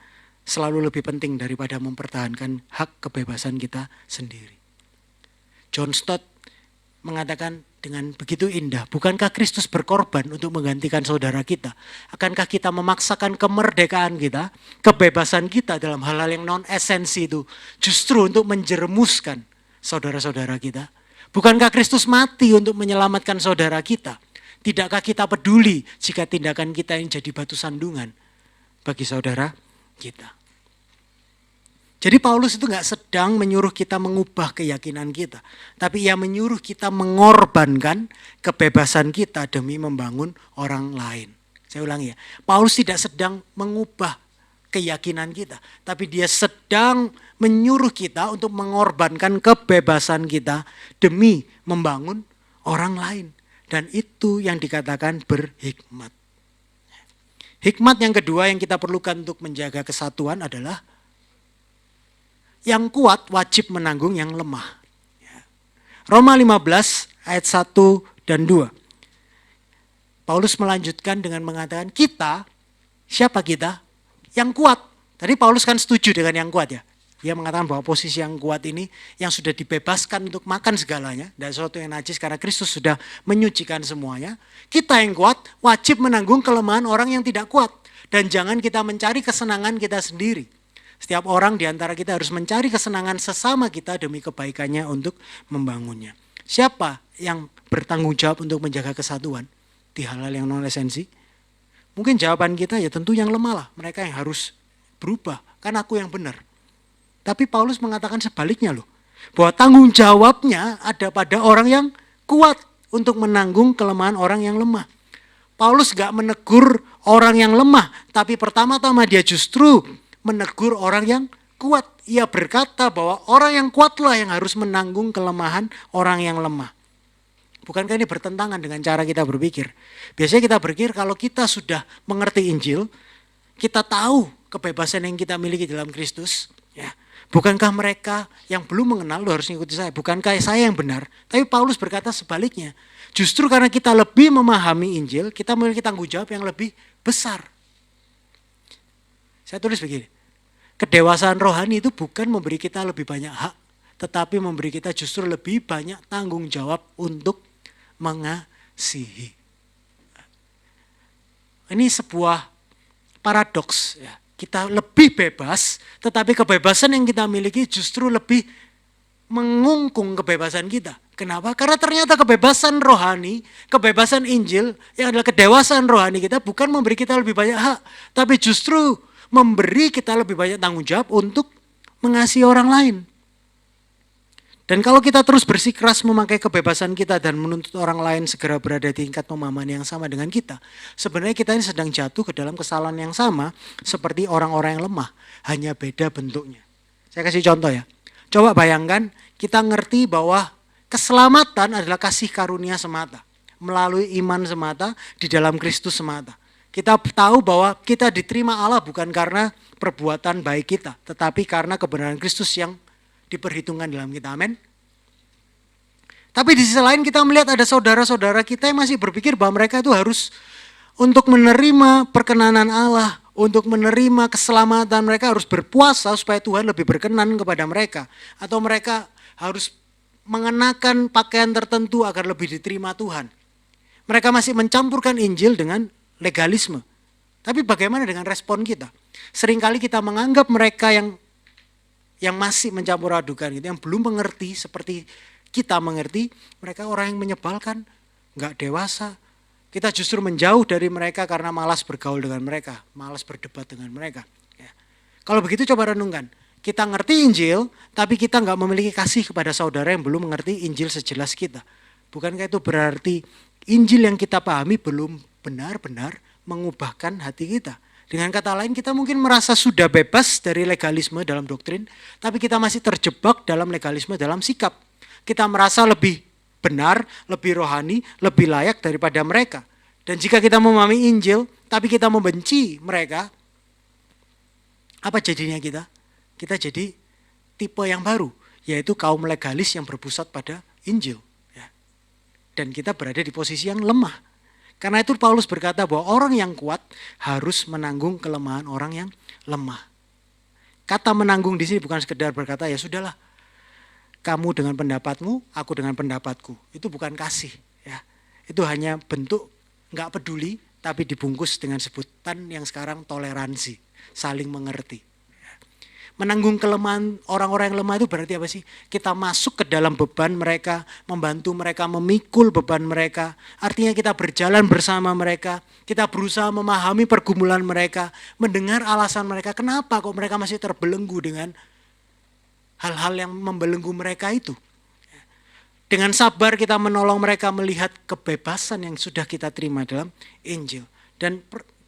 selalu lebih penting daripada mempertahankan hak kebebasan kita sendiri. John Stott mengatakan dengan begitu indah, bukankah Kristus berkorban untuk menggantikan saudara kita? Akankah kita memaksakan kemerdekaan kita, kebebasan kita dalam hal-hal yang non-esensi itu justru untuk menjerumuskan saudara-saudara kita? Bukankah Kristus mati untuk menyelamatkan saudara kita? Tidakkah kita peduli jika tindakan kita yang jadi batu sandungan bagi saudara kita? Jadi Paulus itu gak sedang menyuruh kita mengubah keyakinan kita. Tapi ia menyuruh kita mengorbankan kebebasan kita demi membangun orang lain. Saya ulangi ya. Paulus tidak sedang mengubah keyakinan kita. Tapi dia sedang menyuruh kita untuk mengorbankan kebebasan kita demi membangun orang lain. Dan itu yang dikatakan berhikmat. Hikmat yang kedua yang kita perlukan untuk menjaga kesatuan adalah yang kuat wajib menanggung yang lemah. Roma 15 ayat 1 dan 2. Paulus melanjutkan dengan mengatakan kita, siapa kita? Yang kuat. Tadi Paulus kan setuju dengan yang kuat ya. Dia mengatakan bahwa posisi yang kuat ini yang sudah dibebaskan untuk makan segalanya. Dan sesuatu yang najis karena Kristus sudah menyucikan semuanya. Kita yang kuat wajib menanggung kelemahan orang yang tidak kuat. Dan jangan kita mencari kesenangan kita sendiri. Setiap orang di antara kita harus mencari kesenangan sesama kita demi kebaikannya untuk membangunnya. Siapa yang bertanggung jawab untuk menjaga kesatuan di hal-hal yang non esensi? Mungkin jawaban kita ya tentu yang lemah lah. Mereka yang harus berubah. Kan aku yang benar. Tapi Paulus mengatakan sebaliknya loh. Bahwa tanggung jawabnya ada pada orang yang kuat untuk menanggung kelemahan orang yang lemah. Paulus gak menegur orang yang lemah. Tapi pertama-tama dia justru menegur orang yang kuat. Ia berkata bahwa orang yang kuatlah yang harus menanggung kelemahan orang yang lemah. Bukankah ini bertentangan dengan cara kita berpikir? Biasanya kita berpikir kalau kita sudah mengerti Injil, kita tahu kebebasan yang kita miliki dalam Kristus. Ya, bukankah mereka yang belum mengenal lo harus mengikuti saya? Bukankah saya yang benar? Tapi Paulus berkata sebaliknya. Justru karena kita lebih memahami Injil, kita memiliki tanggung jawab yang lebih besar. Saya tulis begini, kedewasaan rohani itu bukan memberi kita lebih banyak hak, tetapi memberi kita justru lebih banyak tanggung jawab untuk mengasihi. Ini sebuah paradoks. Ya. Kita lebih bebas, tetapi kebebasan yang kita miliki justru lebih mengungkung kebebasan kita. Kenapa? Karena ternyata kebebasan rohani, kebebasan Injil, yang adalah kedewasaan rohani kita bukan memberi kita lebih banyak hak, tapi justru memberi kita lebih banyak tanggung jawab untuk mengasihi orang lain. Dan kalau kita terus bersikeras memakai kebebasan kita dan menuntut orang lain segera berada di tingkat pemahaman yang sama dengan kita, sebenarnya kita ini sedang jatuh ke dalam kesalahan yang sama seperti orang-orang yang lemah, hanya beda bentuknya. Saya kasih contoh ya. Coba bayangkan kita ngerti bahwa keselamatan adalah kasih karunia semata, melalui iman semata, di dalam Kristus semata. Kita tahu bahwa kita diterima Allah bukan karena perbuatan baik kita, tetapi karena kebenaran Kristus yang diperhitungkan dalam kita, amin. Tapi di sisi lain kita melihat ada saudara-saudara kita yang masih berpikir bahwa mereka itu harus untuk menerima perkenanan Allah, untuk menerima keselamatan mereka harus berpuasa supaya Tuhan lebih berkenan kepada mereka. Atau mereka harus mengenakan pakaian tertentu agar lebih diterima Tuhan. Mereka masih mencampurkan Injil dengan legalisme. Tapi bagaimana dengan respon kita? Seringkali kita menganggap mereka yang masih mencampur adukan gitu, yang belum mengerti seperti kita mengerti, mereka orang yang menyebalkan, nggak dewasa. Kita justru menjauh dari mereka karena malas bergaul dengan mereka, malas berdebat dengan mereka. Ya. Kalau begitu coba renungkan, kita ngerti Injil, tapi kita nggak memiliki kasih kepada saudara yang belum mengerti Injil sejelas kita. Bukankah itu berarti Injil yang kita pahami belum benar-benar mengubahkan hati kita? Dengan kata lain kita mungkin merasa sudah bebas dari legalisme dalam doktrin, tapi kita masih terjebak dalam legalisme dalam sikap. Kita merasa lebih benar, lebih rohani, lebih layak daripada mereka. Dan jika kita memahami Injil, tapi kita membenci mereka, apa jadinya kita? Kita jadi tipe yang baru, yaitu kaum legalis yang berpusat pada Injil. Dan kita berada di posisi yang lemah. Karena itu Paulus berkata bahwa orang yang kuat harus menanggung kelemahan orang yang lemah. Kata menanggung di sini bukan sekedar berkata ya sudahlah, kamu dengan pendapatmu, aku dengan pendapatku. Itu bukan kasih. Ya. Itu hanya bentuk nggak peduli, tapi dibungkus dengan sebutan yang sekarang toleransi, saling mengerti. Menanggung kelemahan orang-orang yang lemah itu berarti apa sih? Kita masuk ke dalam beban mereka, membantu mereka memikul beban mereka. Artinya kita berjalan bersama mereka, kita berusaha memahami pergumulan mereka, mendengar alasan mereka, kenapa kok mereka masih terbelenggu dengan hal-hal yang membelenggu mereka itu. Dengan sabar kita menolong mereka melihat kebebasan yang sudah kita terima dalam Injil. Dan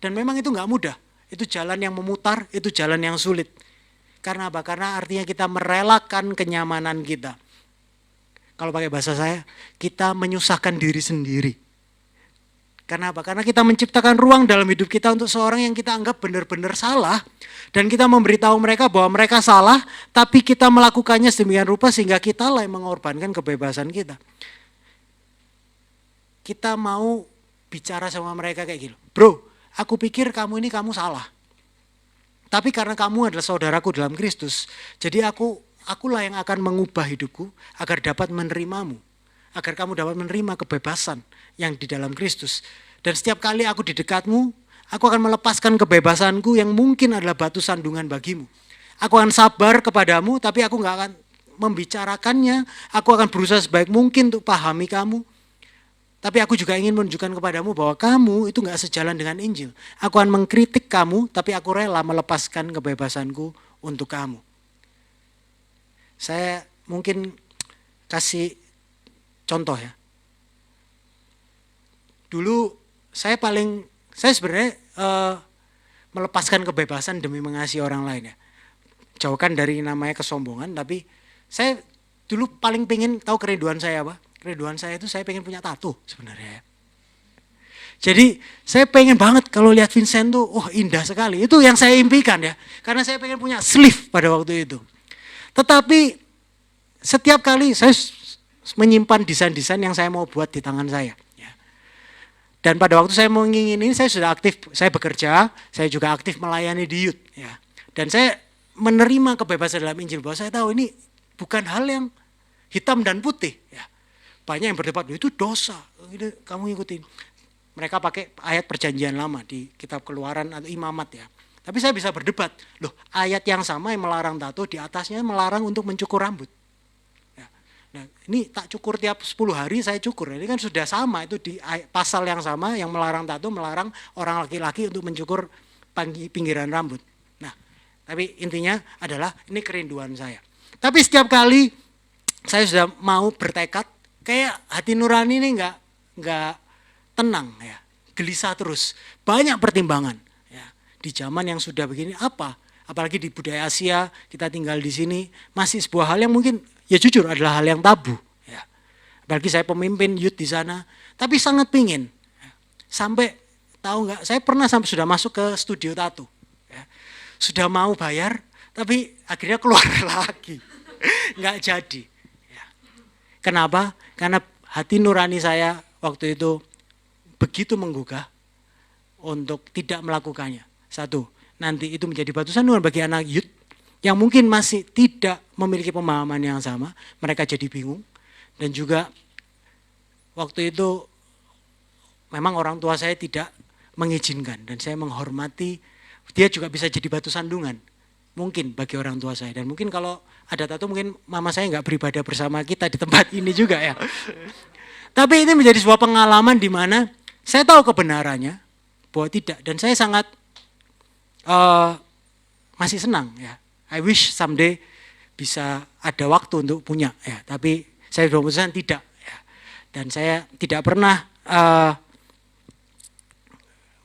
memang itu nggak mudah, itu jalan yang memutar, itu jalan yang sulit. Karena apa? Karena artinya kita merelakan kenyamanan kita. Kalau pakai bahasa saya, kita menyusahkan diri sendiri. Karena apa? Karena kita menciptakan ruang dalam hidup kita untuk seorang yang kita anggap benar-benar salah. Dan kita memberitahu mereka bahwa mereka salah, tapi kita melakukannya sedemikian rupa sehingga kita lah yang mengorbankan kebebasan kita. Kita mau bicara sama mereka kayak gitu. Bro, aku pikir kamu salah. Tapi karena kamu adalah saudaraku dalam Kristus, jadi akulah yang akan mengubah hidupku agar dapat menerimamu. Agar kamu dapat menerima kebebasan yang di dalam Kristus. Dan setiap kali aku di dekatmu, aku akan melepaskan kebebasanku yang mungkin adalah batu sandungan bagimu. Aku akan sabar kepadamu, tapi aku gak akan membicarakannya. Aku akan berusaha sebaik mungkin untuk pahami kamu. Tapi aku juga ingin menunjukkan kepadamu bahwa kamu itu gak sejalan dengan Injil. Aku akan mengkritik kamu, tapi aku rela melepaskan kebebasanku untuk kamu. Saya mungkin kasih contoh ya. Dulu saya sebenarnya melepaskan kebebasan demi mengasihi orang lain ya. Jauhkan dari namanya kesombongan, tapi saya dulu paling pengen tahu kerinduan saya apa. Kerinduan saya itu saya pengen punya tato sebenarnya. Jadi saya pengen banget kalau lihat Vincent tuh, indah sekali. Itu yang saya impikan ya. Karena saya pengen punya sleeve pada waktu itu. Tetapi setiap kali saya menyimpan desain-desain yang saya mau buat di tangan saya. Dan pada waktu saya menginginkan ini saya sudah aktif, saya bekerja, saya juga aktif melayani di youth. Ya. Dan saya menerima kebebasan dalam Injil bahwa saya tahu ini bukan hal yang hitam dan putih. Ya. Banyak yang berdebat, itu dosa, itu kamu ikutin. Mereka pakai ayat perjanjian lama di kitab Keluaran atau Imamat ya. Tapi saya bisa berdebat, loh ayat yang sama yang melarang tato di atasnya melarang untuk mencukur rambut. Ya. Nah ini tak cukur tiap 10 hari saya cukur, ini kan sudah sama itu di pasal yang sama yang melarang tato, melarang orang laki-laki untuk mencukur pinggiran rambut. Nah tapi intinya adalah ini kerinduan saya. Tapi setiap kali saya sudah mau bertekad, kayak hati nurani ini nggak tenang ya, gelisah terus, banyak pertimbangan ya. Di zaman yang sudah begini apa, apalagi di budaya Asia kita tinggal di sini masih sebuah hal yang mungkin ya jujur adalah hal yang tabu ya. Apalagi saya pemimpin youth di sana, tapi sangat pingin ya. Sampai tahu nggak, saya pernah sampai sudah masuk ke studio tato ya. Sudah mau bayar tapi akhirnya keluar lagi, nggak jadi. Kenapa? Karena hati nurani saya waktu itu begitu menggugah untuk tidak melakukannya. Satu, nanti itu menjadi batu sandungan bagi anak youth yang mungkin masih tidak memiliki pemahaman yang sama. Mereka jadi bingung. Dan juga waktu itu memang orang tua saya tidak mengizinkan. Dan saya menghormati, dia juga bisa jadi batu sandungan. Mungkin bagi orang tua saya. Dan mungkin kalau ada tato mungkin mama saya nggak beribadah bersama kita di tempat ini juga ya. Tapi ini menjadi sebuah pengalaman di mana saya tahu kebenarannya bahwa tidak. Dan saya sangat masih senang ya. I wish someday bisa ada waktu untuk punya ya. Tapi saya memutuskan tidak ya. Dan saya tidak pernah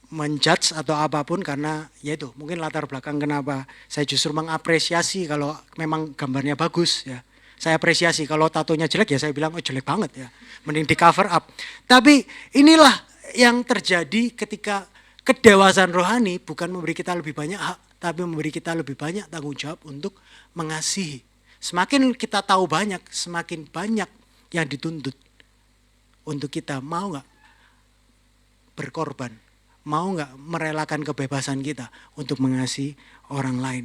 menjudge atau apapun karena ya itu mungkin latar belakang kenapa saya justru mengapresiasi kalau memang gambarnya bagus ya. Saya apresiasi kalau tatonya jelek ya saya bilang oh jelek banget ya. Mending di cover up. Tapi inilah yang terjadi ketika kedewasaan rohani bukan memberi kita lebih banyak hak tapi memberi kita lebih banyak tanggung jawab untuk mengasihi. Semakin kita tahu banyak, semakin banyak yang dituntut untuk kita mau nggak berkorban. Mau nggak merelakan kebebasan kita untuk mengasihi orang lain.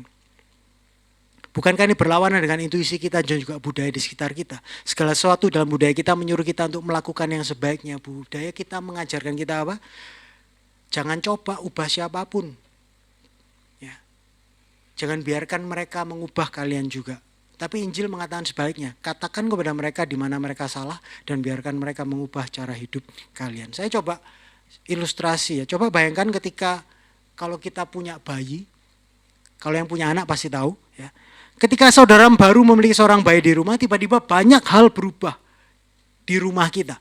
Bukankah ini berlawanan dengan intuisi kita dan juga budaya di sekitar kita. Segala sesuatu dalam budaya kita menyuruh kita untuk melakukan yang sebaiknya. Budaya kita mengajarkan kita apa? Jangan coba ubah siapapun. Ya. Jangan biarkan mereka mengubah kalian juga. Tapi Injil mengatakan sebaliknya. Katakan kepada mereka di mana mereka salah dan biarkan mereka mengubah cara hidup kalian. Saya coba ilustrasi ya. Coba bayangkan ketika kalau kita punya bayi, kalau yang punya anak pasti tahu ya. Ketika saudara baru memiliki seorang bayi di rumah, tiba-tiba banyak hal berubah di rumah kita.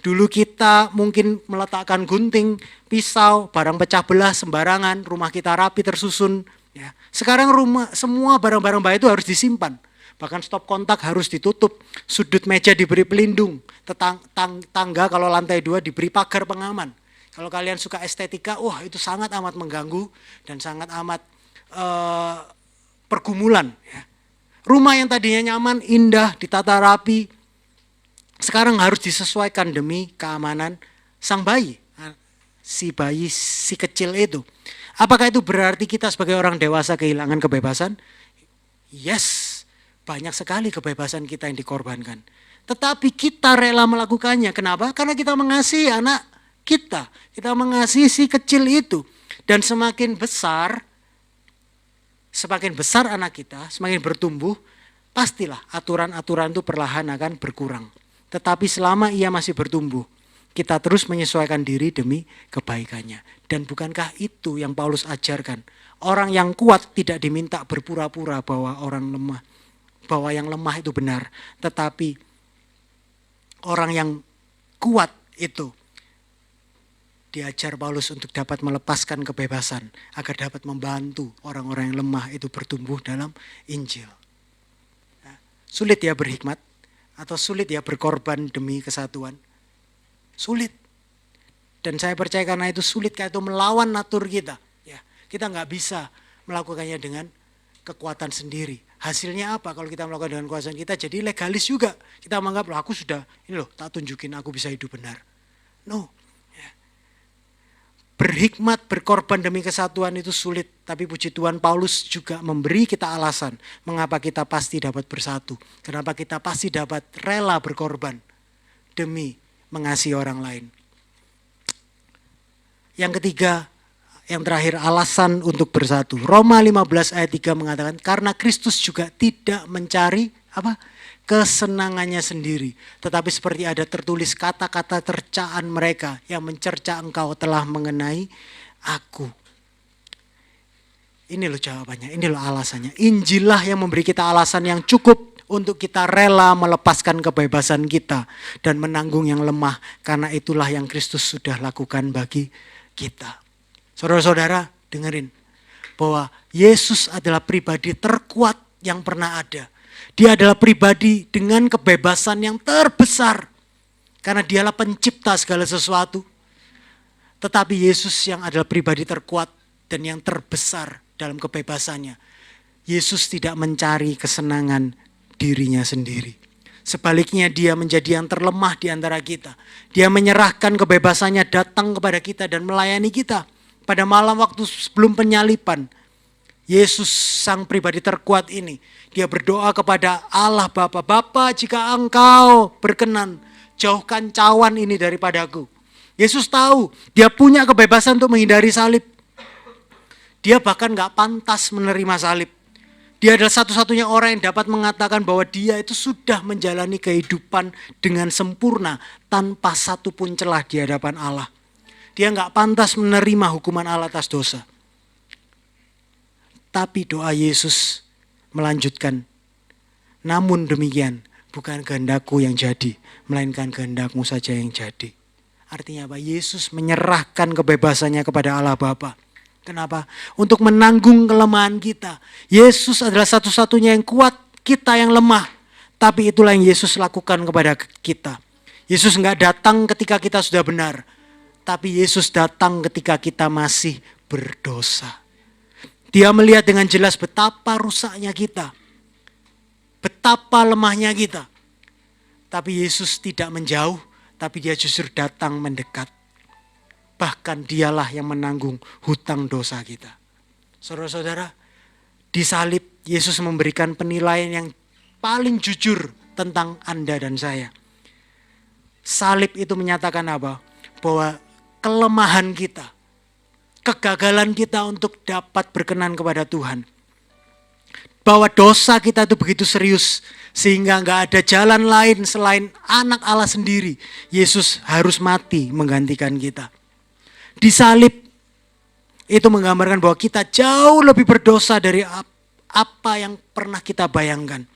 Dulu kita mungkin meletakkan gunting, pisau, barang pecah belah sembarangan, rumah kita rapi tersusun ya. Sekarang semua barang-barang bayi itu harus disimpan. Bahkan stop kontak harus ditutup, sudut meja diberi pelindung, tangga kalau lantai 2 diberi pagar pengaman. Kalau kalian suka estetika, wah itu sangat amat mengganggu dan sangat amat pergumulan. Ya. Rumah yang tadinya nyaman, indah, ditata rapi, sekarang harus disesuaikan demi keamanan sang bayi. Si bayi, si kecil itu. Apakah itu berarti kita sebagai orang dewasa kehilangan kebebasan? Yes. Banyak sekali kebebasan kita yang dikorbankan. Tetapi kita rela melakukannya. Kenapa? Karena kita mengasihi anak kita. Kita mengasihi si kecil itu. Dan semakin besar anak kita, semakin bertumbuh, pastilah aturan-aturan itu perlahan akan berkurang. Tetapi selama ia masih bertumbuh, kita terus menyesuaikan diri demi kebaikannya. Dan bukankah itu yang Paulus ajarkan? Orang yang kuat tidak diminta berpura-pura bahwa yang lemah itu benar. Tetapi orang yang kuat itu diajar Paulus untuk dapat melepaskan kebebasan agar dapat membantu orang-orang yang lemah itu bertumbuh dalam Injil. Sulit ya berhikmat atau sulit ya berkorban demi kesatuan. Sulit. Dan saya percaya karena itu sulit, karena itu melawan natur kita. Ya, kita nggak bisa melakukannya dengan kekuatan sendiri. Hasilnya apa kalau kita melakukan dengan kekuasaan kita? Jadi legalis juga. Kita menganggap, loh aku sudah, ini loh tak tunjukin aku bisa hidup benar. No. Ya. Berhikmat, berkorban demi kesatuan itu sulit. Tapi puji Tuhan Paulus juga memberi kita alasan mengapa kita pasti dapat bersatu. Kenapa kita pasti dapat rela berkorban demi mengasihi orang lain. Yang ketiga, yang terakhir, alasan untuk bersatu. Roma 15 ayat 3 mengatakan, karena Kristus juga tidak mencari kesenangannya sendiri. Tetapi seperti ada tertulis kata-kata cercaan mereka yang mencerca engkau telah mengenai aku. Ini loh jawabannya, ini loh alasannya. Injillah yang memberi kita alasan yang cukup untuk kita rela melepaskan kebebasan kita dan menanggung yang lemah, karena itulah yang Kristus sudah lakukan bagi kita. Saudara-saudara, dengerin bahwa Yesus adalah pribadi terkuat yang pernah ada. Dia adalah pribadi dengan kebebasan yang terbesar, karena dialah pencipta segala sesuatu. Tetapi Yesus yang adalah pribadi terkuat dan yang terbesar dalam kebebasannya, Yesus tidak mencari kesenangan dirinya sendiri. Sebaliknya dia menjadi yang terlemah di antara kita. Dia menyerahkan kebebasannya datang kepada kita dan melayani kita. Pada malam waktu sebelum penyaliban, Yesus sang pribadi terkuat ini, dia berdoa kepada Allah Bapa, Bapa jika engkau berkenan, jauhkan cawan ini daripadaku. Yesus tahu dia punya kebebasan untuk menghindari salib. Dia bahkan gak pantas menerima salib. Dia adalah satu-satunya orang yang dapat mengatakan bahwa dia itu sudah menjalani kehidupan dengan sempurna tanpa satu pun celah di hadapan Allah. Dia gak pantas menerima hukuman Allah atas dosa. Tapi doa Yesus melanjutkan, namun demikian bukan kehendakku yang jadi, melainkan kehendakmu saja yang jadi. Artinya apa? Yesus menyerahkan kebebasannya kepada Allah Bapa. Kenapa? Untuk menanggung kelemahan kita. Yesus adalah satu-satunya yang kuat, kita yang lemah. Tapi itulah yang Yesus lakukan kepada kita. Yesus enggak datang ketika kita sudah benar. Tapi Yesus datang ketika kita masih berdosa. Dia melihat dengan jelas betapa rusaknya kita. Betapa lemahnya kita. Tapi Yesus tidak menjauh, tapi dia justru datang mendekat. Bahkan dialah yang menanggung hutang dosa kita. Saudara-saudara, di salib Yesus memberikan penilaian yang paling jujur tentang Anda dan saya. Salib itu menyatakan apa? Bahwa kelemahan kita, kegagalan kita untuk dapat berkenan kepada Tuhan. Bahwa dosa kita itu begitu serius, sehingga gak ada jalan lain selain anak Allah sendiri. Yesus harus mati menggantikan kita. Di salib itu menggambarkan bahwa kita jauh lebih berdosa dari apa yang pernah kita bayangkan.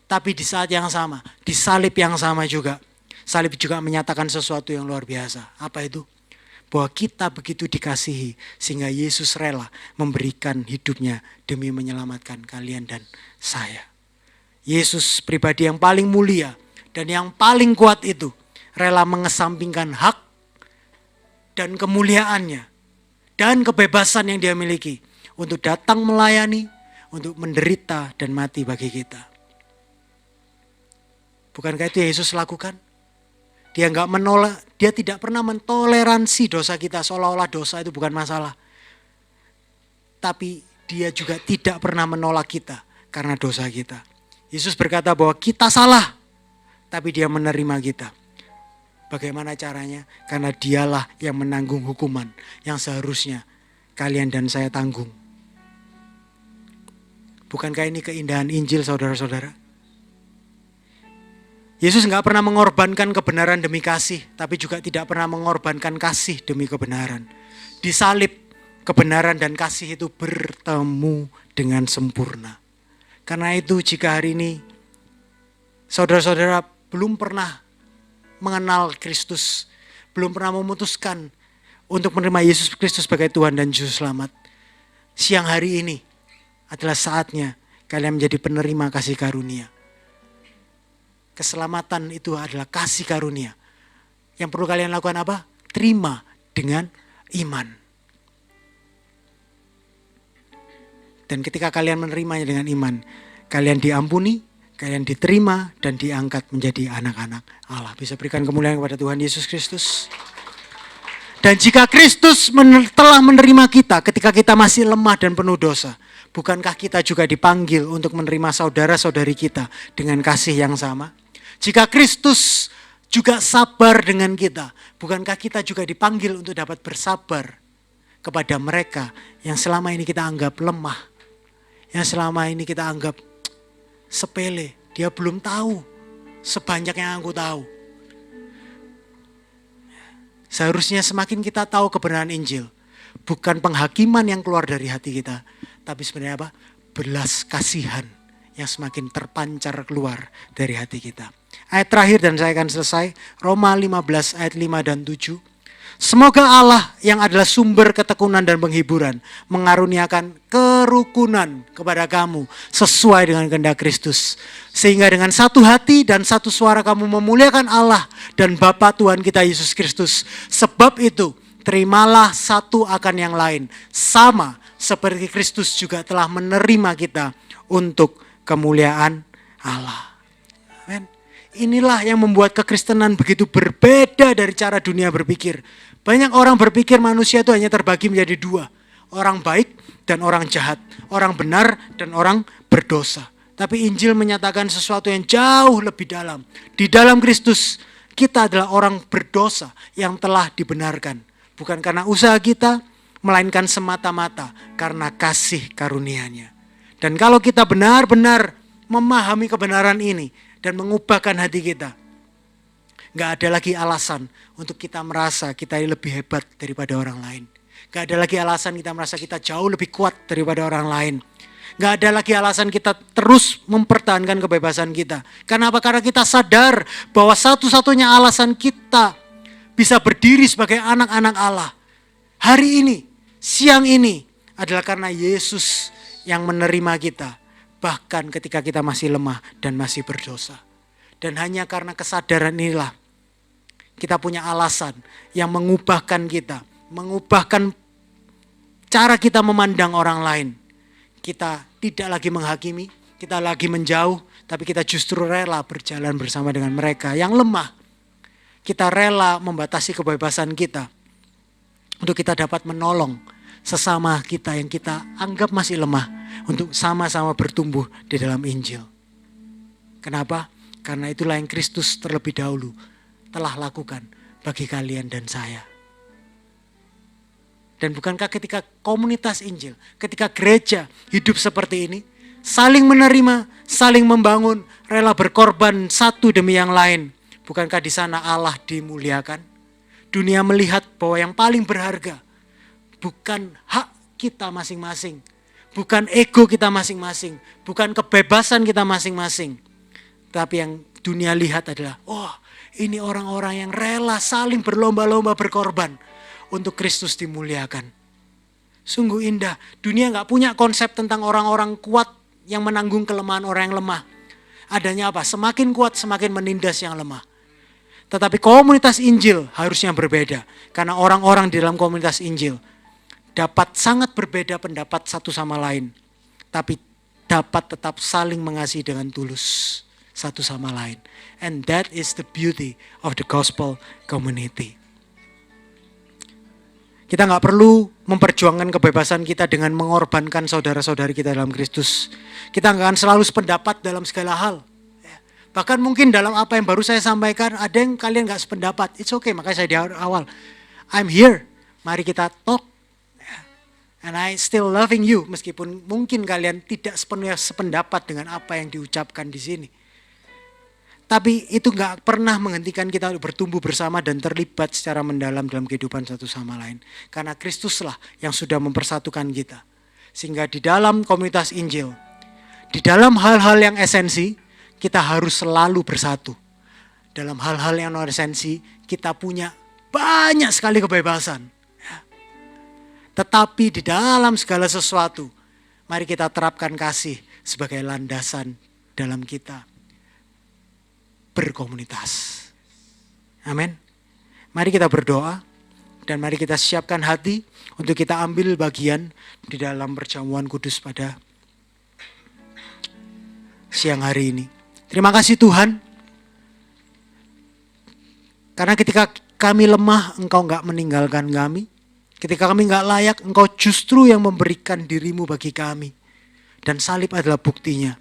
Tapi di saat yang sama, di salib yang sama juga, salib juga menyatakan sesuatu yang luar biasa. Apa itu? Bahwa kita begitu dikasihi sehingga Yesus rela memberikan hidupnya demi menyelamatkan kalian dan saya. Yesus pribadi yang paling mulia dan yang paling kuat itu rela mengesampingkan hak dan kemuliaannya dan kebebasan yang dia miliki untuk datang melayani, untuk menderita dan mati bagi kita. Bukankah itu Yesus lakukan? Dia enggak menolak, dia tidak pernah mentoleransi dosa kita seolah-olah dosa itu bukan masalah. Tapi dia juga tidak pernah menolak kita karena dosa kita. Yesus berkata bahwa kita salah, tapi dia menerima kita. Bagaimana caranya? Karena dialah yang menanggung hukuman yang seharusnya kalian dan saya tanggung. Bukankah ini keindahan Injil, saudara-saudara? Yesus enggak pernah mengorbankan kebenaran demi kasih, tapi juga tidak pernah mengorbankan kasih demi kebenaran. Di salib, kebenaran dan kasih itu bertemu dengan sempurna. Karena itu jika hari ini saudara-saudara belum pernah mengenal Kristus, belum pernah memutuskan untuk menerima Yesus Kristus sebagai Tuhan dan Juru Selamat, siang hari ini adalah saatnya kalian menjadi penerima kasih karunia. Keselamatan itu adalah kasih karunia. Yang perlu kalian lakukan apa? Terima dengan iman. Dan ketika kalian menerimanya dengan iman, kalian diampuni, kalian diterima dan diangkat menjadi anak-anak Allah. Bisa berikan kemuliaan kepada Tuhan Yesus Kristus. Dan jika Kristus telah menerima kita ketika kita masih lemah dan penuh dosa, bukankah kita juga dipanggil untuk menerima saudara-saudari kita dengan kasih yang sama? Jika Kristus juga sabar dengan kita, bukankah kita juga dipanggil untuk dapat bersabar kepada mereka yang selama ini kita anggap lemah, yang selama ini kita anggap sepele, dia belum tahu sebanyak yang aku tahu. Seharusnya semakin kita tahu kebenaran Injil, bukan penghakiman yang keluar dari hati kita, tapi sebenarnya apa? Belas kasihan yang semakin terpancar keluar dari hati kita. Ayat terakhir dan saya akan selesai. Roma 15 ayat 5 dan 7. Semoga Allah yang adalah sumber ketekunan dan penghiburan mengaruniakan kerukunan kepada kamu sesuai dengan kehendak Kristus. Sehingga dengan satu hati dan satu suara kamu memuliakan Allah dan Bapa Tuhan kita Yesus Kristus. Sebab itu terimalah satu akan yang lain. Sama seperti Kristus juga telah menerima kita untuk kemuliaan Allah. Amin. Inilah yang membuat kekristenan begitu berbeda dari cara dunia berpikir. Banyak orang berpikir manusia itu hanya terbagi menjadi dua. Orang baik dan orang jahat. Orang benar dan orang berdosa. Tapi Injil menyatakan sesuatu yang jauh lebih dalam. Di dalam Kristus kita adalah orang berdosa yang telah dibenarkan. Bukan karena usaha kita, melainkan semata-mata karena kasih karunia-Nya. Dan kalau kita benar-benar memahami kebenaran ini dan mengubahkan hati kita, gak ada lagi alasan untuk kita merasa kita lebih hebat daripada orang lain. Gak ada lagi alasan kita merasa kita jauh lebih kuat daripada orang lain. Gak ada lagi alasan kita terus mempertahankan kebebasan kita. Kenapa? Karena kita sadar bahwa satu-satunya alasan kita bisa berdiri sebagai anak-anak Allah hari ini, siang ini, adalah karena Yesus yang menerima kita. Bahkan ketika kita masih lemah dan masih berdosa. Dan hanya karena kesadaran inilah kita punya alasan yang mengubahkan kita. Mengubahkan cara kita memandang orang lain. Kita tidak lagi menghakimi, kita lagi menjauh. Tapi kita justru rela berjalan bersama dengan mereka yang lemah. Kita rela membatasi kebebasan kita. Untuk kita dapat menolong sesama kita yang kita anggap masih lemah. Untuk sama-sama bertumbuh di dalam Injil. Kenapa? Karena itulah yang Kristus terlebih dahulu telah lakukan bagi kalian dan saya. Dan bukankah ketika komunitas Injil, ketika gereja hidup seperti ini, saling menerima, saling membangun, rela berkorban satu demi yang lain. Bukankah di sana Allah dimuliakan? Dunia melihat bahwa yang paling berharga bukan hak kita masing-masing, bukan ego kita masing-masing, bukan kebebasan kita masing-masing. Tapi yang dunia lihat adalah, ini orang-orang yang rela saling berlomba-lomba berkorban untuk Kristus dimuliakan. Sungguh indah. Dunia gak punya konsep tentang orang-orang kuat yang menanggung kelemahan orang yang lemah. Adanya apa? Semakin kuat semakin menindas yang lemah. Tetapi komunitas Injil harusnya berbeda. Karena orang-orang di dalam komunitas Injil dapat sangat berbeda pendapat satu sama lain. Tapi dapat tetap saling mengasihi dengan tulus satu sama lain. And that is the beauty of the gospel community. Kita gak perlu memperjuangkan kebebasan kita dengan mengorbankan saudara-saudari kita dalam Kristus. Kita gak akan selalu sependapat dalam segala hal. Bahkan mungkin dalam apa yang baru saya sampaikan, ada yang kalian gak sependapat. It's okay, makanya saya di awal. I'm here, mari kita talk. And I still loving you, meskipun mungkin kalian tidak sepenuhnya sependapat dengan apa yang diucapkan di sini. Tapi itu gak pernah menghentikan kita untuk bertumbuh bersama dan terlibat secara mendalam dalam kehidupan satu sama lain. Karena Kristuslah yang sudah mempersatukan kita. Sehingga di dalam komunitas Injil, di dalam hal-hal yang esensi, kita harus selalu bersatu. Dalam hal-hal yang non esensi, kita punya banyak sekali kebebasan. Tetapi di dalam segala sesuatu, mari kita terapkan kasih sebagai landasan dalam kita berkomunitas. Amin. Mari kita berdoa dan mari kita siapkan hati untuk kita ambil bagian di dalam perjamuan kudus pada siang hari ini. Terima kasih Tuhan. Karena ketika kami lemah, Engkau gak meninggalkan kami. Ketika kami gak layak, Engkau justru yang memberikan dirimu bagi kami. Dan salib adalah buktinya.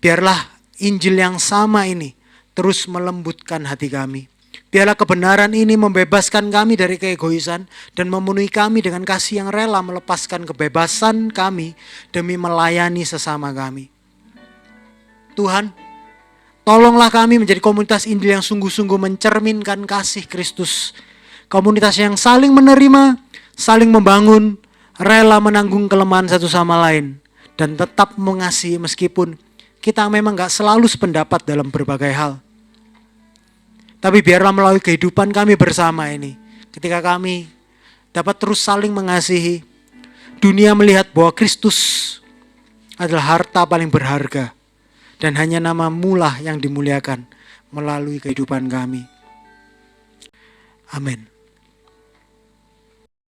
Biarlah Injil yang sama ini terus melembutkan hati kami. Biarlah kebenaran ini membebaskan kami dari keegoisan dan memenuhi kami dengan kasih yang rela melepaskan kebebasan kami demi melayani sesama kami. Tuhan, tolonglah kami menjadi komunitas Injil yang sungguh-sungguh mencerminkan kasih Kristus. Komunitas yang saling menerima, saling membangun, rela menanggung kelemahan satu sama lain. dan tetap mengasihi meskipun kita memang gak selalu sependapat dalam berbagai hal. Tapi biarlah melalui kehidupan kami bersama ini, ketika kami dapat terus saling mengasihi, dunia melihat bahwa Kristus adalah harta paling berharga dan hanya nama-Mu lah yang dimuliakan melalui kehidupan kami. Amin.